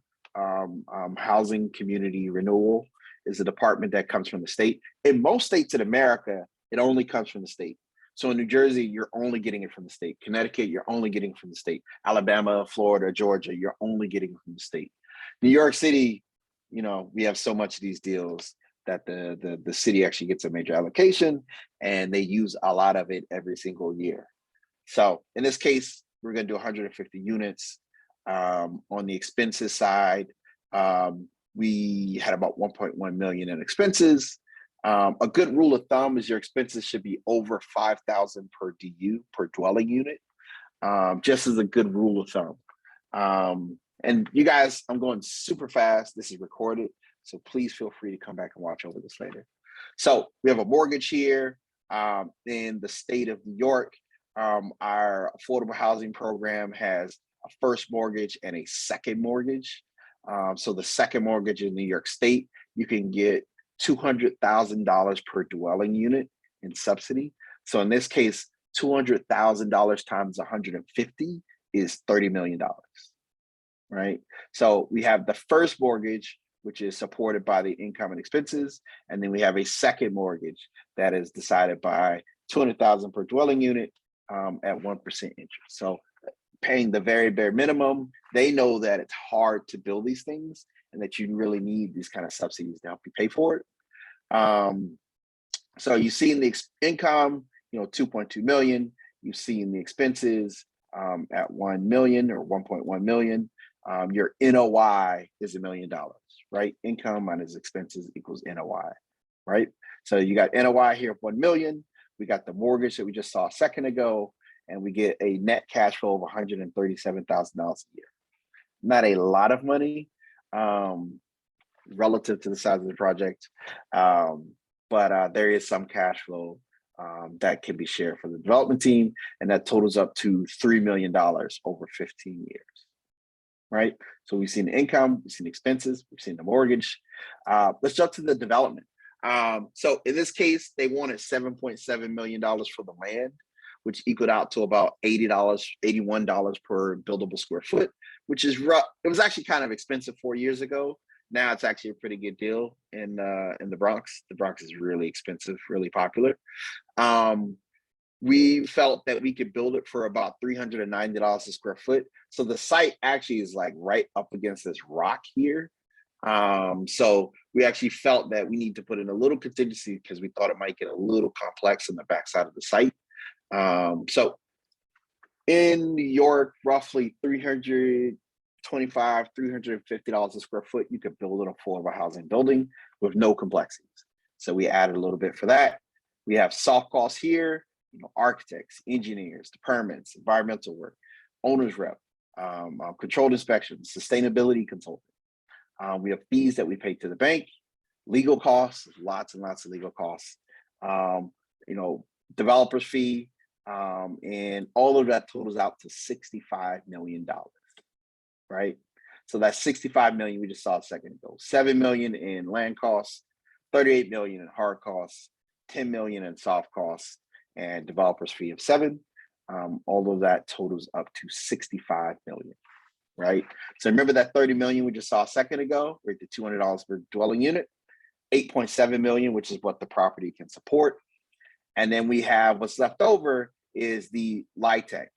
Housing Community Renewal, is a department that comes from the state. In most states in America, it only comes from the state. So in New Jersey, you're only getting it from the state. Connecticut, you're only getting it from the state. Alabama, Florida, Georgia, you're only getting it from the state. New York City, we have so much of these deals that the city actually gets a major allocation, and they use a lot of it every single year. So in this case, we're going to do 150 units. On the expenses side, we had about 1.1 million in expenses. A good rule of thumb is your expenses should be over 5,000 per DU, per dwelling unit, just as a good rule of thumb. And you guys, I'm going super fast. This is recorded, so please feel free to come back and watch over this later. So we have a mortgage here in the state of New York. Our affordable housing program has a first mortgage and a second mortgage. So the second mortgage in New York State, you can get $200,000 per dwelling unit in subsidy. So in this case, $200,000 times 150 is $30 million, right? So we have the first mortgage, which is supported by the income and expenses. And then we have a second mortgage that is decided by $200,000 per dwelling unit at 1% interest. So paying the very bare minimum, they know that it's hard to build these things and that you really need these kind of subsidies to help you pay for it. So you see in the income, 2.2 million, you see in the expenses at 1 million or 1.1 million, your NOI is $1 million, right? Income minus expenses equals NOI, right? So you got NOI here of 1 million. We got the mortgage that we just saw a second ago, and we get a net cash flow of $137,000 a year. Not a lot of money relative to the size of the project, but there is some cash flow that can be shared for the development team, and that totals up to $3 million over 15 years, right? So we've seen the income, we've seen the expenses, we've seen the mortgage. Let's jump to the development. So in this case, they wanted $7.7 million for the land, which equaled out to about $80, $81 per buildable square foot, which is rough. It was actually kind of expensive 4 years ago. Now it's actually a pretty good deal in the Bronx. The Bronx is really expensive, really popular. We felt that we could build it for about $390 a square foot. So the site actually is like right up against this rock here. So we actually felt that we need to put in a little contingency because we thought it might get a little complex on the backside of the site. So in New York, roughly $325, $350 a square foot, you could build an affordable housing building with no complexities. So we added a little bit for that. We have soft costs here, architects, engineers, the permits, environmental work, owner's rep, controlled inspections, sustainability consultant. We have fees that we pay to the bank, legal costs, lots and lots of legal costs, developer's fee, and all of that totals out to $65 million, right? So that's 65 million we just saw a second ago. 7 million in land costs, 38 million in hard costs, 10 million in soft costs, and developer's fee of 7. All of that totals up to 65 million, right? So remember that 30 million we just saw a second ago, right? The $200 per dwelling unit, 8.7 million, which is what the property can support. And then we have what's left over is the LIHTC,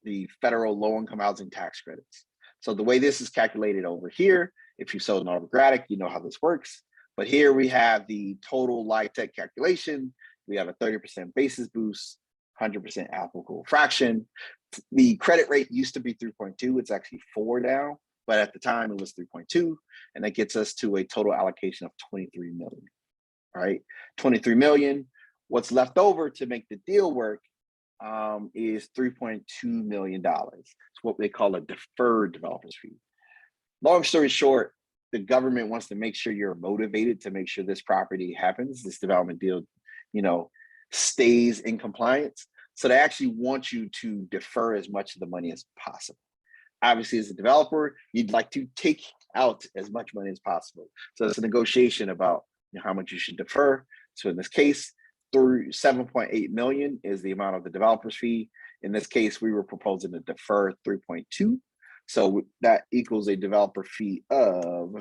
the federal low-income housing tax credits. So the way this is calculated over here, if you sold an autographic, you know how this works. But here we have the total LIHTC calculation. We have a 30% basis boost, 100% applicable fraction. The credit rate used to be 3.2. It's actually 4 now, but at the time it was 3.2. And that gets us to a total allocation of 23 million, right? 23 million. What's left over to make the deal work is $3.2 million. It's what they call a deferred developer's fee. Long story short, the government wants to make sure you're motivated to make sure this property happens, this development deal, stays in compliance. So they actually want you to defer as much of the money as possible. Obviously, as a developer, you'd like to take out as much money as possible. So it's a negotiation about how much you should defer. So in this case, through 7.8 million is the amount of the developer's fee. In this case, we were proposing to defer 3.2. So that equals a developer fee of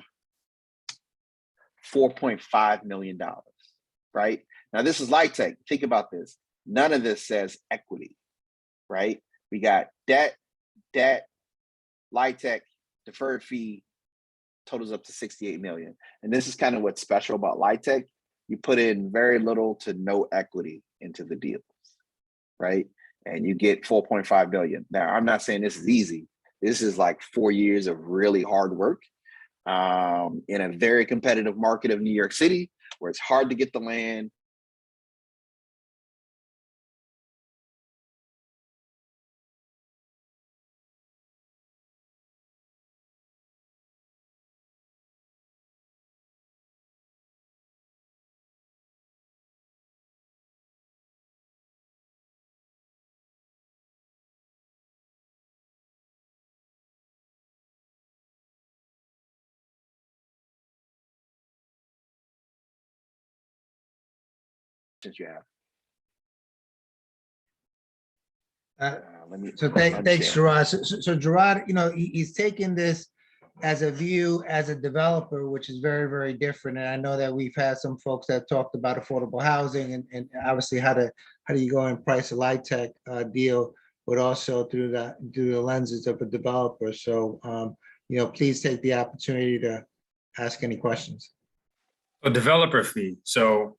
$4.5 million, right? Now this is LIHTC. Think about this. None of this says equity, right? We got debt, LIHTC, deferred fee, totals up to 68 million. And this is kind of what's special about LIHTC. You put in very little to no equity into the deals, right? And you get 4.5 billion. Now, I'm not saying this is easy. This is like 4 years of really hard work in a very competitive market of New York City, where it's hard to get the land. You have. Thanks, Jerrod. So Jerrod, he's taking this as a view as a developer, which is very, very different. And I know that we've had some folks that talked about affordable housing and obviously how do you go and price a LIHTC deal, but also through the lenses of a developer. So please take the opportunity to ask any questions. A developer fee. So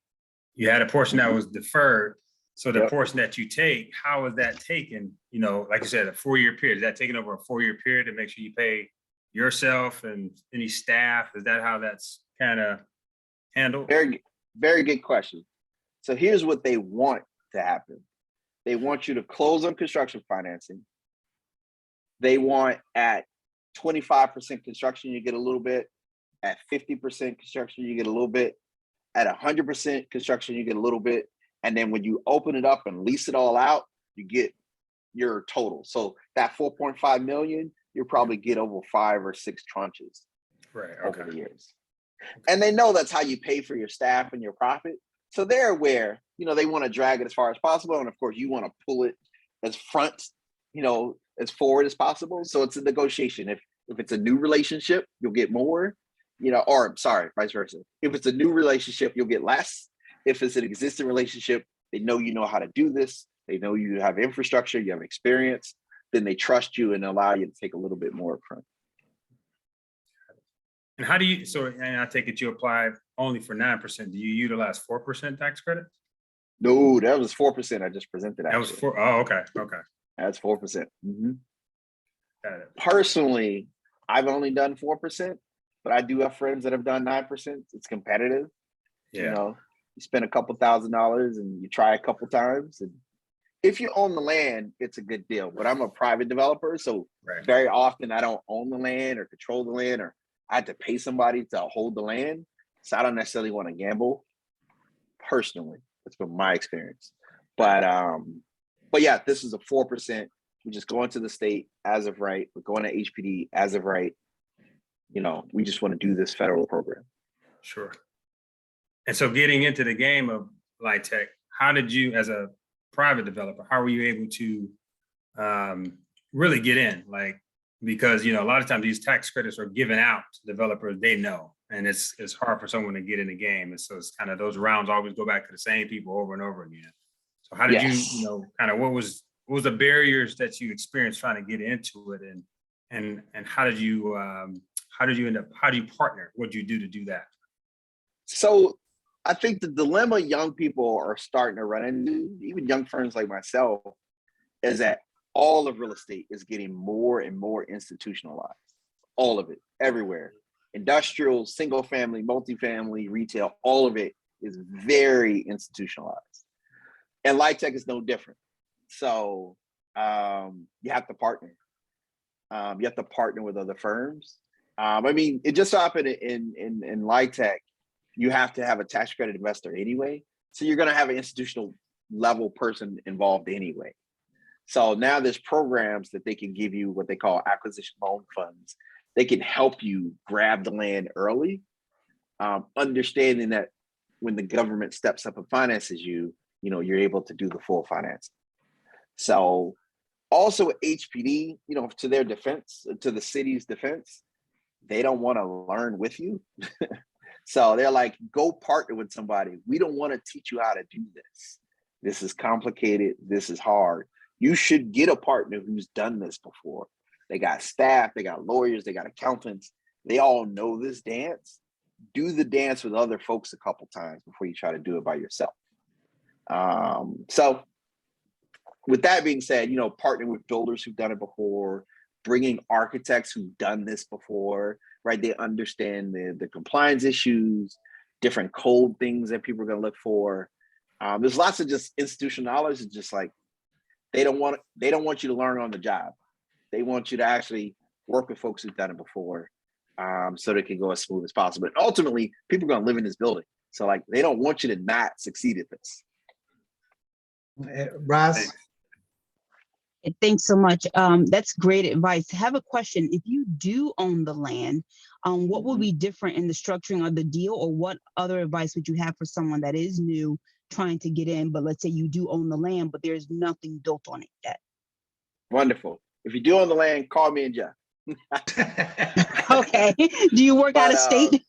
you had a portion that was deferred. So the portion that you take, how is that taken? Like you said, a 4-year period. Is that taken over a 4-year period to make sure you pay yourself and any staff? Is that how that's kind of handled? Very, very good question. So here's what they want to happen. They want you to close on construction financing. They want at 25% construction, you get a little bit. At 50% construction, you get a little bit. At 100% construction, you get a little bit. And then when you open it up and lease it all out, you get your total. So that 4.5 million, you probably get over 5 or 6 tranches over the years. And they know that's how you pay for your staff and your profit. So they're aware, they want to drag it as far as possible. And of course, you want to pull it as front, as forward as possible. So it's a negotiation. If it's a new relationship, you'll get more. Or sorry, vice versa. If it's a new relationship, you'll get less. If it's an existing relationship, they know you know how to do this. They know you have infrastructure, you have experience, then they trust you and allow you to take a little bit more upfront. And how do you, and I take it you apply only for 9%. Do you utilize 4% tax credit? No, that was 4% I just presented. That was 4. Oh, okay. That's 4%. Mm-hmm. Got it. Personally, I've only done 4%, but I do have friends that have done 9%. It's competitive. You spend a couple $1,000s and you try a couple times. And if you own the land, it's a good deal. But I'm a private developer, so Right. very often I don't own the land or control the land, or I have to pay somebody to hold the land. So I don't necessarily want to gamble personally. That's been my experience. But yeah, this is a 4%. We just go into the state as of right. We're going to HPD as of right. You know, we just want to do this federal program. Sure. And so getting into the game of LIHTC, how did you, as a private developer, how were you able to really get in? Like, because, you know, a lot of times these tax credits are given out to developers they know, and it's hard for someone to get in the game. And so it's kind of those rounds always go back to the same people over and over again. So how did Yes. you know, kind of what was the barriers that you experienced trying to get into it, and how do you partner? What do you do to do that? So I think the dilemma young people are starting to run into, even young firms like myself, is that all of real estate is getting more and more institutionalized. All of it, everywhere. Industrial, single family, multifamily, retail, all of it is very institutionalized. And LIHTC is no different. So you have to partner. You have to partner with other firms. I mean, it just so happened in LIHTC, you have to have a tax credit investor anyway. So you're going to have an institutional level person involved anyway. So now there's programs that they can give you what they call acquisition loan funds. They can help you grab the land early, understanding that when the government steps up and finances you, you know, you're able to do the full financing. So also HPD, you know, to their defense, to the city's defense, they don't want to learn with you. So they're like, go partner with somebody. We don't want to teach you how to do this. This is complicated. This is hard. You should get a partner who's done this before. They got staff, they got lawyers, they got accountants. They all know this dance. Do the dance with other folks a couple times before you try to do it by yourself. So with that being said, you know, partnering with builders who've done it before, bringing architects who've done this before, right? They understand the compliance issues, different code things that people are going to look for. There's lots of just institutional knowledge. It's just like they don't want you to learn on the job. They want you to actually work with folks who've done it before, so they can go as smooth as possible. And ultimately, people are going to live in this building, so like they don't want you to not succeed at this. Ross? Thanks so much. That's great advice. I have a question. If you do own the land, what will be different in the structuring of the deal, or what other advice would you have for someone that is new trying to get in, but let's say you do own the land, but there's nothing built on it yet? Wonderful. If you do own the land, call me and Jeff. Okay. Do you work out of state?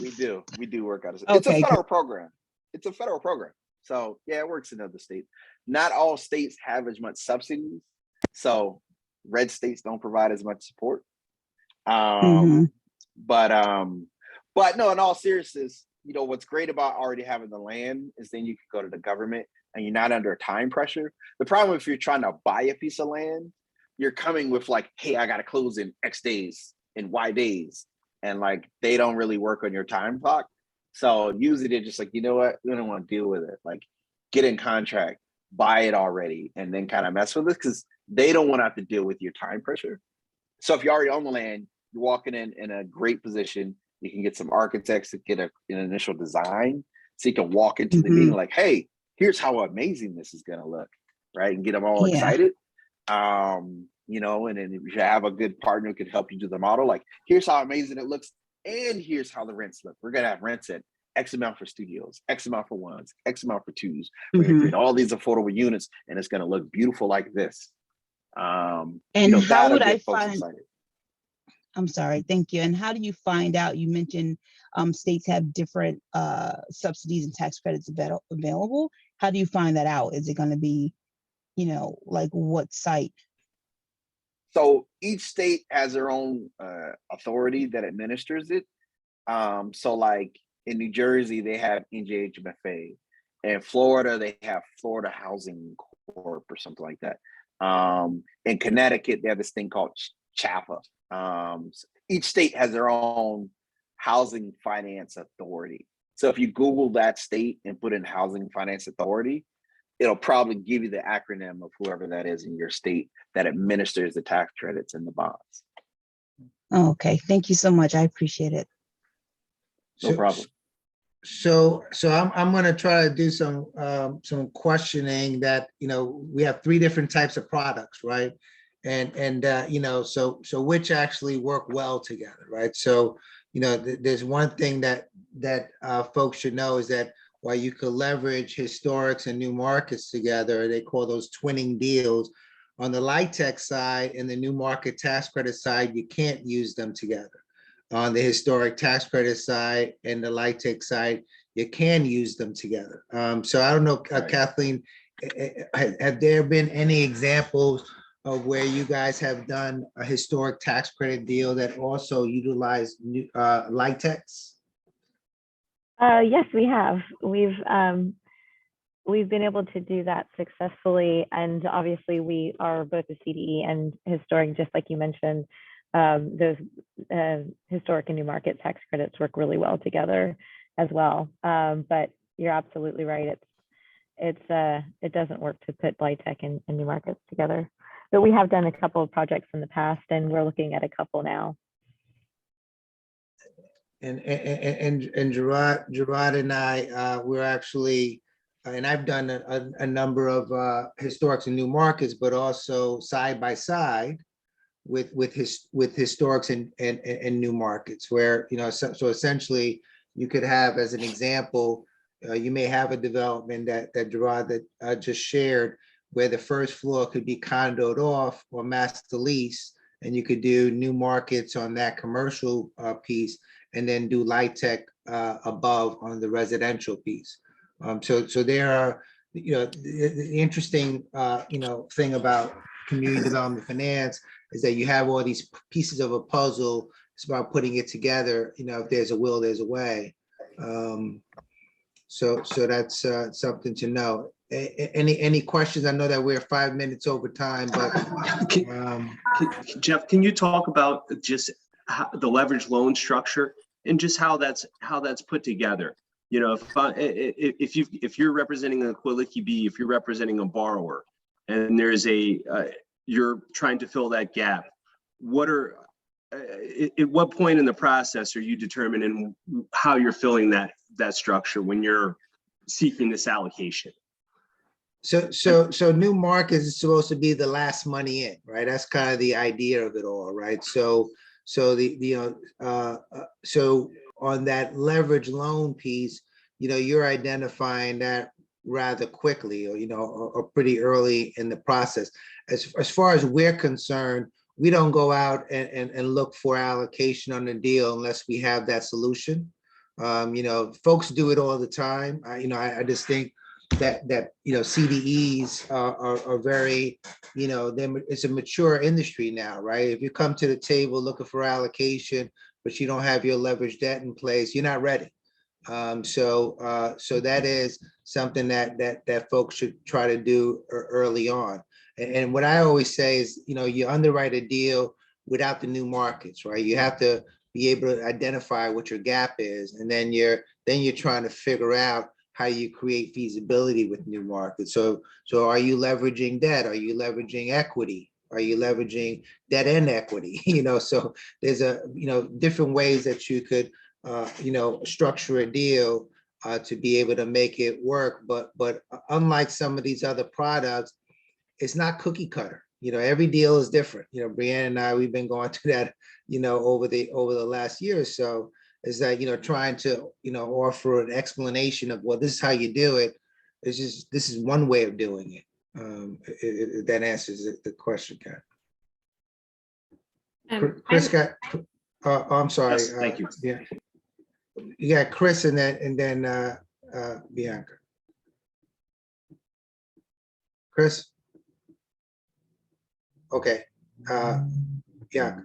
We do work out of state. It's a Okay, federal program. It's a federal program. So yeah, it works in other states. Not all states have as much subsidies. So red states don't provide as much support. But no, in all seriousness, you know, what's great about already having the land is then you can go to the government and you're not under time pressure. The problem if you're trying to buy a piece of land, you're coming with like, hey, I got to close in X days, in Y days. And like, they don't really work on your time clock. So usually they're just like, you know what, we don't want to deal with it. Like, get in contract, buy it already, and then kind of mess with it because they don't want to have to deal with your time pressure. So if you already own the land, you're walking in a great position. You can get some architects to get an initial design, so you can walk into the meeting like, hey, here's how amazing this is going to look, right? And get them all excited. You know, and then if you have a good partner who can help you do the model, like, here's how amazing it looks, and here's how the rents look. We're going to have rents at X amount for studios, X amount for ones, X amount for twos. We're going to create all these affordable units, and it's going to look beautiful like this. And you know, how would I folks find? excited. I'm sorry, thank you. And how do you find out? You mentioned states have different subsidies and tax credits available. How do you find that out? Is it going to be, you know, like what site? So each state has their own authority that administers it. So like in New Jersey, they have NJHMFA. In Florida, they have Florida Housing Corp or something like that. In Connecticut, they have this thing called CHAPA. Each state has their own housing finance authority. So if you Google that state and put in Housing Finance Authority, it'll probably give you the acronym of whoever that is in your state that administers the tax credits and the bonds. Okay, thank you so much. I appreciate it. No problem. So I'm gonna try to do some questioning that, we have 3 different types of products, right? And so which actually work well together, right? So, there's one thing that folks should know is that while you could leverage historics and new markets together, they call those twinning deals. On the LIHTC side and the new market tax credit side, you can't use them together. On the historic tax credit side and the LIHTC side, you can use them together. So I don't know, Kathleen, have there been any examples of where you guys have done a historic tax credit deal that also utilized new LIHTCs? Yes, we have. We've been able to do that successfully, and obviously we are both a CDE and historic, just like you mentioned. Those historic and new market tax credits work really well together as well. But you're absolutely right. It doesn't work to put LIHTC and new markets together. But we have done a couple of projects in the past, and we're looking at a couple now. And Jerrod and I, we're actually, and I've done a number of historics and new markets, but also side by side with historics and new markets, where so essentially you could have, as an example, you may have a development that Jerrod that just shared, where the first floor could be condoed off or master lease, and you could do new markets on that commercial piece, and then do LIHTC above on the residential piece. So there are, the interesting thing about community development finance is that you have all these pieces of a puzzle. It's about putting it together. If there's a will, there's a way. So that's something to know. Any questions? I know that we're 5 minutes over time, but Jeff, can you talk about just the leverage loan structure and just how that's put together? If you're representing a Quillicky B, if you're representing a borrower, and there's you're trying to fill that gap, at what point in the process are you determining how you're filling that structure when you're seeking this allocation? So new markets is supposed to be the last money in, right? That's kind of the idea of it all, right? So on that leverage loan piece, you're identifying that rather quickly, or pretty early in the process. As far as we're concerned, we don't go out and look for allocation on the deal unless we have that solution. Folks do it all the time. I just think that CDEs are very, it's a mature industry now, right? If you come to the table looking for allocation, but you don't have your leverage debt in place, you're not ready. So that is something that folks should try to do early on. And what I always say is, you underwrite a deal without the new markets, right? You have to be able to identify what your gap is, and then you're trying to figure out how you create feasibility with new markets. So are you leveraging debt? Are you leveraging equity? Are you leveraging debt and equity? So there's different ways that you could structure a deal to be able to make it work. But unlike some of these other products, it's not cookie cutter. Every deal is different. Brianne and I, we've been going through that, over the last year or so, is that, trying to, offer an explanation of, well, this is how you do it. It's just, this is one way of doing it. If that answers the question, Kat. Chris got, I'm sorry. Yes, thank you. Yeah. You got Chris and then Bianca. Chris? Okay. Yeah.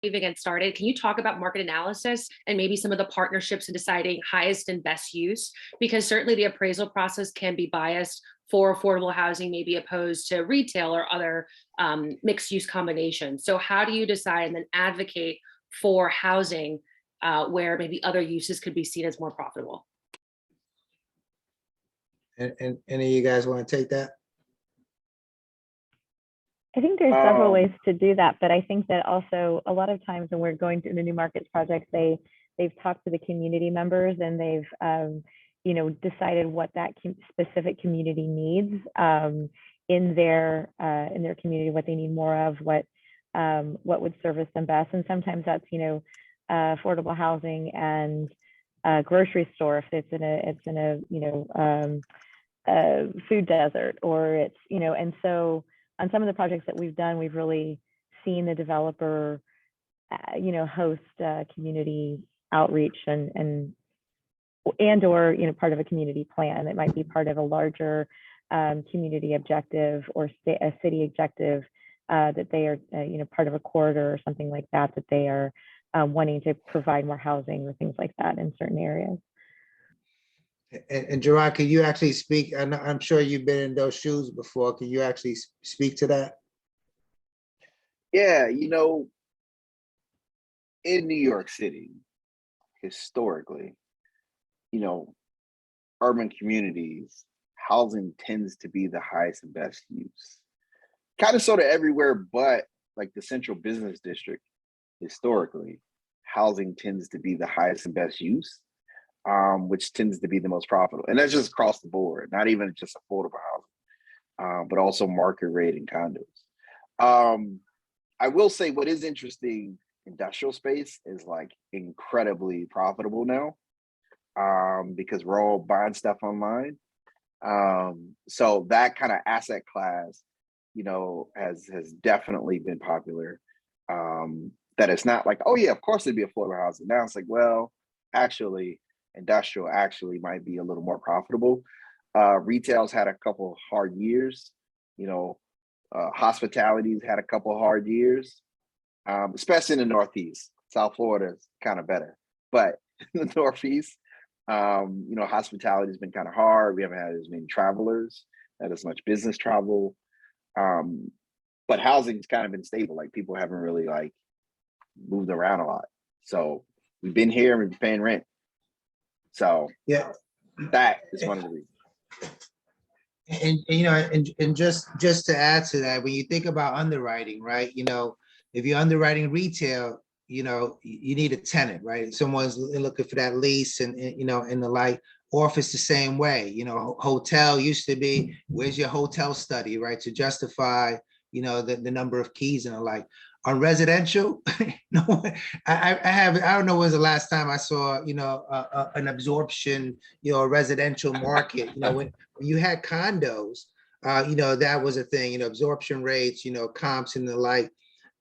Even get started, can you talk about market analysis and maybe some of the partnerships in deciding highest and best use? Because certainly the appraisal process can be biased for affordable housing, maybe opposed to retail or other mixed use combination. So how do you decide and then advocate for housing where maybe other uses could be seen as more profitable? And any of you guys want to take that? I think there's several ways to do that, but I think that also a lot of times when we're going through the new markets project, they've talked to the community members and they've decided what that specific community needs in their community, what they need more of, what would service them best. And sometimes that's affordable housing and a grocery store if it's in a food desert, or it's and so on some of the projects that we've done, we've really seen the developer host community outreach and or part of a community plan. It might be part of a larger community objective or a city objective that they are part of a corridor or something like that they are wanting to provide more housing or things like that in certain areas. And Jerrod, can you actually speak? I'm sure you've been in those shoes before. Can you actually speak to that? Yeah, in New York City, historically, urban communities, housing tends to be the highest and best use. Kind of sort of everywhere, but like the central business district, historically, housing tends to be the highest and best use. Which tends to be the most profitable. And that's just across the board, not even just affordable housing, but also market rate and condos. I will say what is interesting, industrial space is like incredibly profitable now because we're all buying stuff online. So that kind of asset class, has definitely been popular. That it's not like, oh yeah, of course it'd be affordable housing. Now it's like, well, actually, industrial actually might be a little more profitable. Retail's had a couple hard years, hospitality's had a couple hard years, especially in the Northeast. South Florida is kind of better, but in the Northeast, hospitality's been kind of hard. We haven't had as many travelers, not as much business travel, but housing's kind of been stable. Like people haven't really moved around a lot. So we've been here and we've been paying rent. So yeah, that is one of the reasons. And just to add to that, when you think about underwriting, right? If you're underwriting retail, you need a tenant, right? Someone's looking for that lease and the like. Office the same way. Hotel used to be, where's your hotel study, right? To justify, the number of keys and the like. On residential, no, I don't know when was the last time I saw, an absorption, a residential market, when you had condos, that was a thing, absorption rates, comps and the like,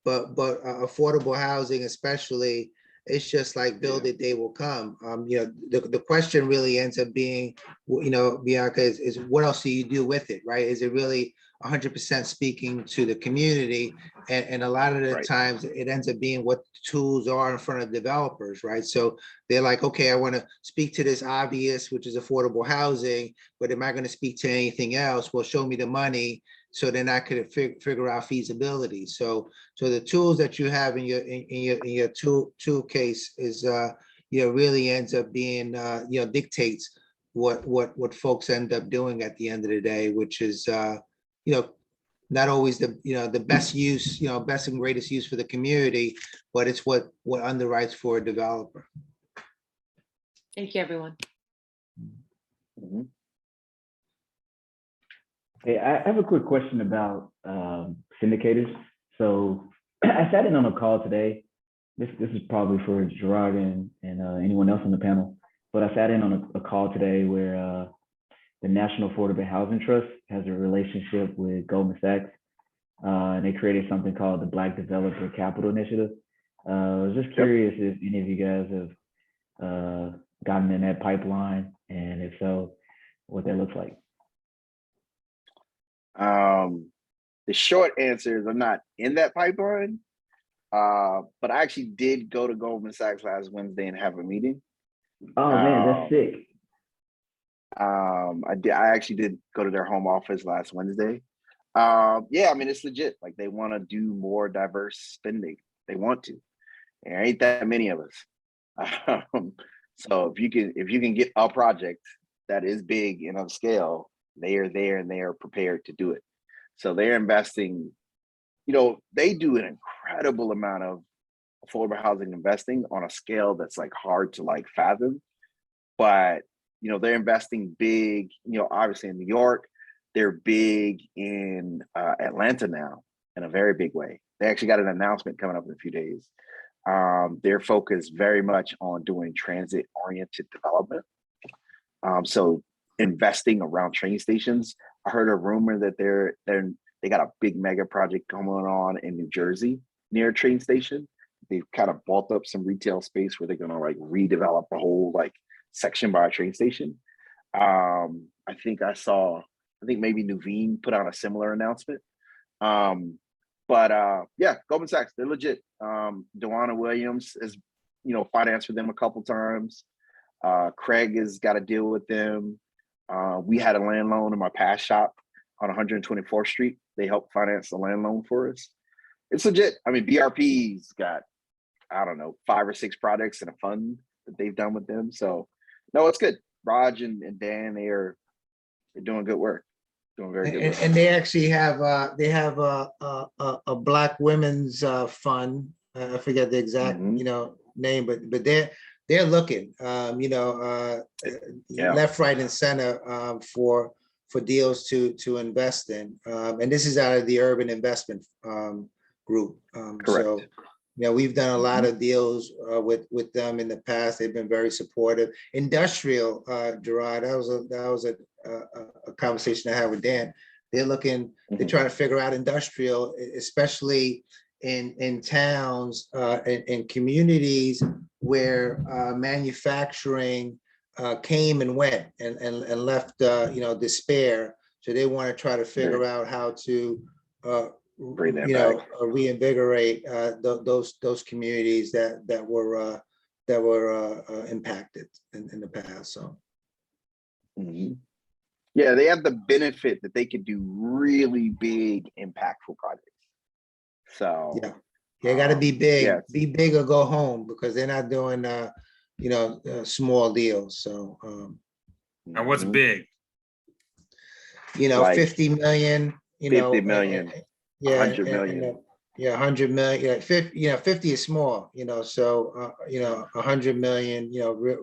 but affordable housing, especially, it's just like build it, they will come. The question really ends up being, Bianca, is what else do you do with it, right? Is it really 100% speaking to the community? And a lot of the times it ends up being what the tools are in front of developers, right? So they're like, okay, I want to speak to this obvious, which is affordable housing, but am I going to speak to anything else? Well, show me the money. So then I could figure out feasibility. So the tools that you have in your tool case is really ends up being dictates what folks end up doing at the end of the day, which is not always the best use, best and greatest use for the community, but it's what underwrites for a developer. Thank you, everyone. Mm-hmm. Hey, I have a quick question about syndicators. So I sat in on a call today. This is probably for Jerrod and anyone else on the panel, but I sat in on a call today where the National Affordable Housing Trust has a relationship with Goldman Sachs, and they created something called the Black Developer Capital Initiative. I was just curious if any of you guys have gotten in that pipeline, and if so, what that looks like. The short answer is I'm not in that pipeline, but I actually did go to Goldman Sachs last Wednesday and have a meeting. Oh man, that's sick. I actually did go to their home office last Wednesday. Yeah, I mean, it's legit. Like they want to do more diverse spending. They want to. There ain't that many of us. So if you can get a project that is big and of scale, they are there and they are prepared to do it. So they're investing, they do an incredible amount of affordable housing investing on a scale that's like hard to like fathom. But they're investing big, obviously in New York, they're big in Atlanta now in a very big way. They actually got an announcement coming up in a few days. They're focused very much on doing transit-oriented development. So investing around train stations. I heard a rumor that they got a big mega project going on in New Jersey near a train station. They've kind of bought up some retail space where they're gonna like redevelop a whole like section by a train station. I think maybe Nuveen put out a similar announcement. But yeah, Goldman Sachs, they're legit. Dewana Williams has, financed for them a couple times. Craig has got a deal with them. We had a land loan in my past shop on 124th Street. They helped finance the land loan for us. It's legit. I mean, BRP's got, I don't know, 5 or 6 projects in a fund that they've done with them. So no, it's good. Raj and Dan, they're doing good work. Doing very good work. And they actually have a Black women's fund. I forget the exact name, but they're looking left, right, and center for deals to invest in. And this is out of the Urban Investment Group. Correct. So we've done a lot of deals with them in the past. They've been very supportive. Industrial, Jerrod, that was a conversation I had with Dan. They're looking, they're trying to figure out industrial, especially in towns and communities where manufacturing came and went and left despair. So they want to try to figure out how to bring that back. Reinvigorate those communities that were impacted in the past. So yeah, they have the benefit that they could do really big, impactful projects. So yeah, you got to be big, be big or go home, because they're not doing small deals. So and what's big? Like 50 million. 50 million. Yeah, 100 million. 100 million. 50 is small. So 100 million.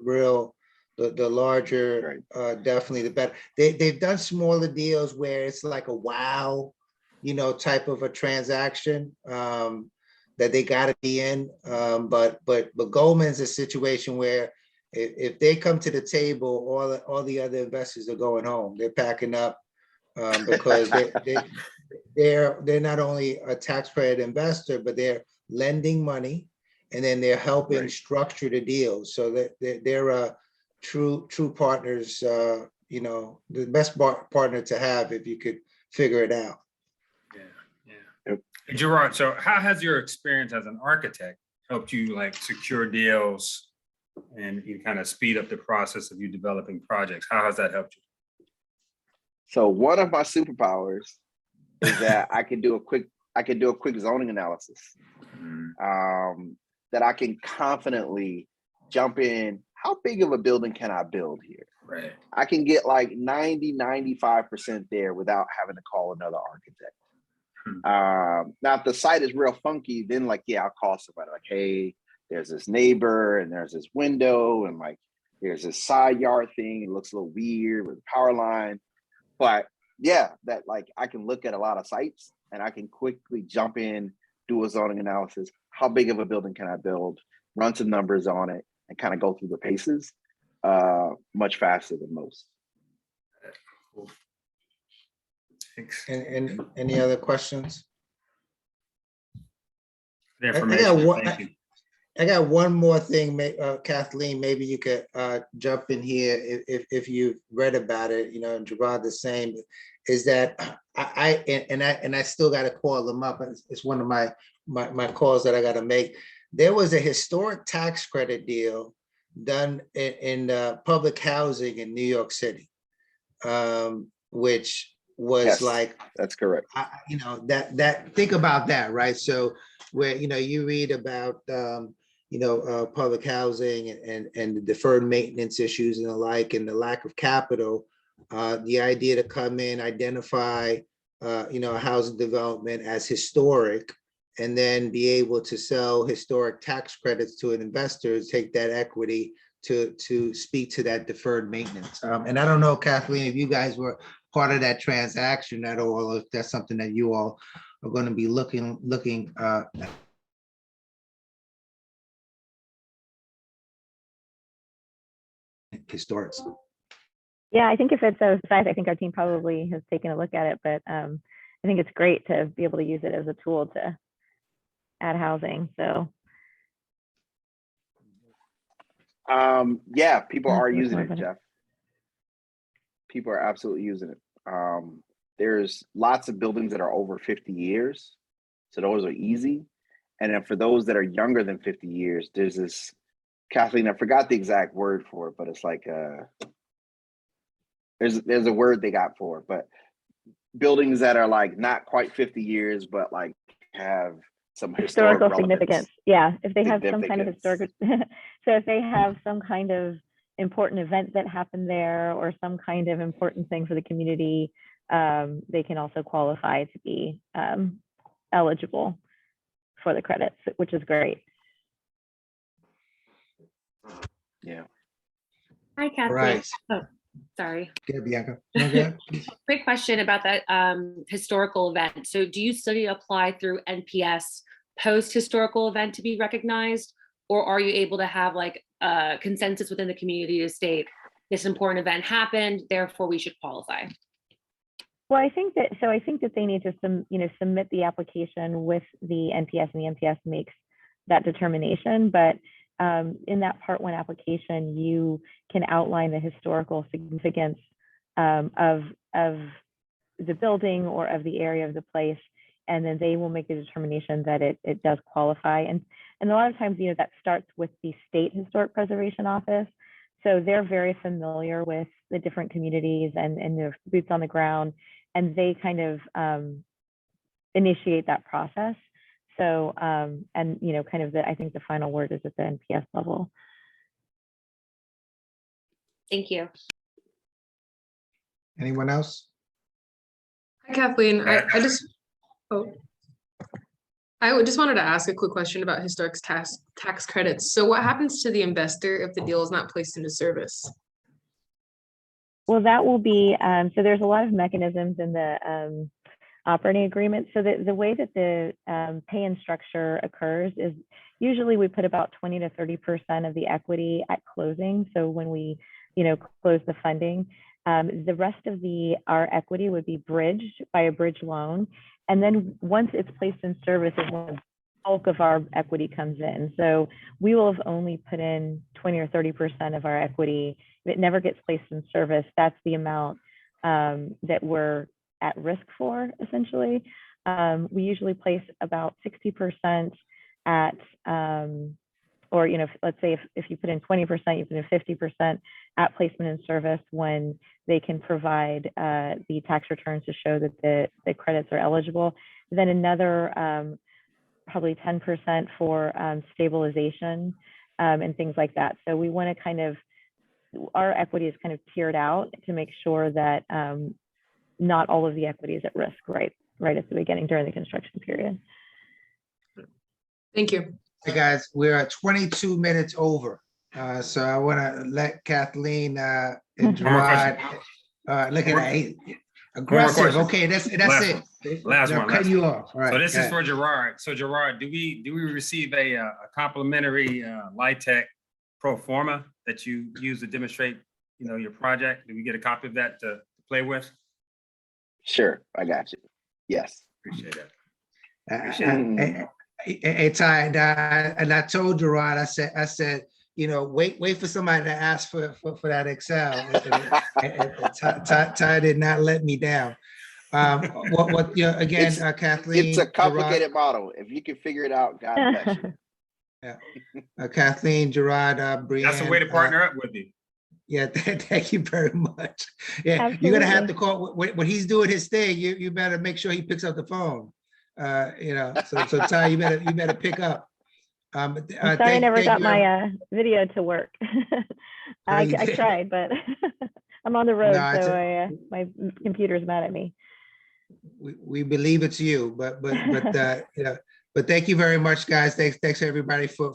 Real. The larger, definitely the better. They've done smaller deals where it's like a wow, type of a transaction that they got to be in. But Goldman's a situation where if they come to the table, all the other investors are going home. They're packing up because they're not only a tax credit investor, but they're lending money, and then they're helping structure the deals. So that they're true partners, the best partner to have if you could figure it out. Yeah. Jerrod, so how has your experience as an architect helped you like secure deals and you kind of speed up the process of you developing projects? How has that helped you? So one of my superpowers is that I can do a quick zoning analysis that I can confidently jump in. How big of a building can I build here? Right. I can get like 90-95% there without having to call another architect. Now, if the site is real funky, then I'll call somebody like, hey, there's this neighbor and there's this window and like there's this side yard thing. It looks a little weird with the power line. But yeah, that I can look at a lot of sites and I can quickly jump in, do a zoning analysis. How big of a building can I build? Run some numbers on it and kind of go through the paces much faster than most. Thanks. And any other questions? I got one more thing, Kathleen, maybe you could jump in here if you've read about it, and Jerrod the same, is that I still got to call them up. It's one of my calls that I got to make. There was a historic tax credit deal done in public housing in New York City, which was Yes. like, That's correct. that think about that, right? So where, you read about, public housing and the deferred maintenance issues and the like, and the lack of capital, the idea to come in, identify, a housing development as historic, and then be able to sell historic tax credits to an investor, take that equity to speak to that deferred maintenance. And I don't know, Kathleen, if you guys were part of that transaction at all, if that's something that you all are going to be looking historics. Yeah, I think if it's a size, I think our team probably has taken a look at it, but I think it's great to be able to use it as a tool to add housing. So yeah, people are Look using more it, about it. Jeff. People are absolutely using it. There's lots of buildings that are over 50 years. So those are easy. And then for those that are younger than 50 years, there's this, Kathleen, I forgot the exact word for it, but it's like, there's a word they got for it, but buildings that are like not quite 50 years, but like have some Historical relevance. significance. Yeah, if they have some kind of Significance. historic, so if they have some kind of important event that happened there or some kind of important thing for the community, they can also qualify to be eligible for the credits, which is great. Yeah. Hi, Kathleen. Right. Oh, sorry. Yeah, Bianca. No, go ahead, please. Quick question about that historical event. So do you still apply through NPS post-historical event to be recognized? Or are you able to have like a consensus within the community to state this important event happened, therefore we should qualify? Well, I think that they need to submit the application with the NPS, and the NPS makes that determination. But in that Part 1 application, you can outline the historical significance of the building or of the area of the place, and then they will make the determination that it does qualify. And a lot of times, that starts with the State Historic Preservation Office. So they're very familiar with the different communities and their boots on the ground, and they kind of initiate that process. So, and kind of I think the final word is at the NPS level. Thank you. Anyone else? Hi, Kathleen. I just wanted to ask a quick question about historic tax credits. So what happens to the investor if the deal is not placed into service? Well, that will be, so there's a lot of mechanisms in the operating agreement. So the way that the pay-in structure occurs is usually we put about 20 to 30% of the equity at closing. So when we, close the funding, the rest of our equity would be bridged by a bridge loan. And then once it's placed in service, the bulk of our equity comes in. So we will have only put in 20 or 30% of our equity. If it never gets placed in service, that's the amount that we're at risk for, essentially. We usually place about 60% at, or, let's say if you put in 20%, you put in 50% at placement in service when they can provide the tax returns to show that the credits are eligible. Then another probably 10% for stabilization and things like that. So we want to kind of, our equity is kind of tiered out to make sure that not all of the equity is at risk right at the beginning during the construction period. Thank you. Hey guys, we're at 22 minutes over. So I want to let Kathleen and Jerrod look at that. Aggressive. Okay, that's it. Last They're one. cutting you off. All right. So this is for Jerrod. So Jerrod, do we receive a complimentary LIHTC pro forma that you use to demonstrate, your project? Do we get a copy of that to play with? Sure, I got you. Yes. Appreciate that. Hey, Ty, and I told Jerrod, I said, wait for somebody to ask for that Excel. Ty did not let me down. Again, Kathleen. It's a complicated model. If you can figure it out, God bless you. Yeah. Kathleen, Jerrod, Brianne. That's a way to partner up with you. Yeah, thank you very much. Yeah, you're gonna have to call, when he's doing his thing, you better make sure he picks up the phone. So Ty, you better pick up. I'm sorry I never got my video to work. I tried, but I'm on the road, No, so my computer's mad at me. We believe it's you, but thank you very much, guys. Thanks everybody for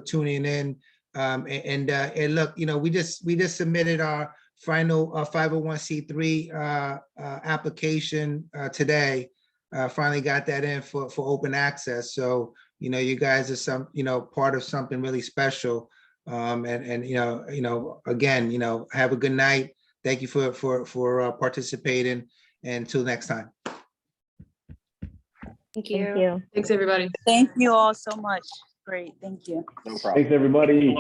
tuning in. And look, we just submitted our final 501c3 application today. Finally got that in for open access. So you guys are part of something really special. And again, have a good night. Thank you for participating. And until next time. Thank you. Thank you. Thanks, everybody. Thank you all so much. Great, thank you. No problem. Thanks, everybody.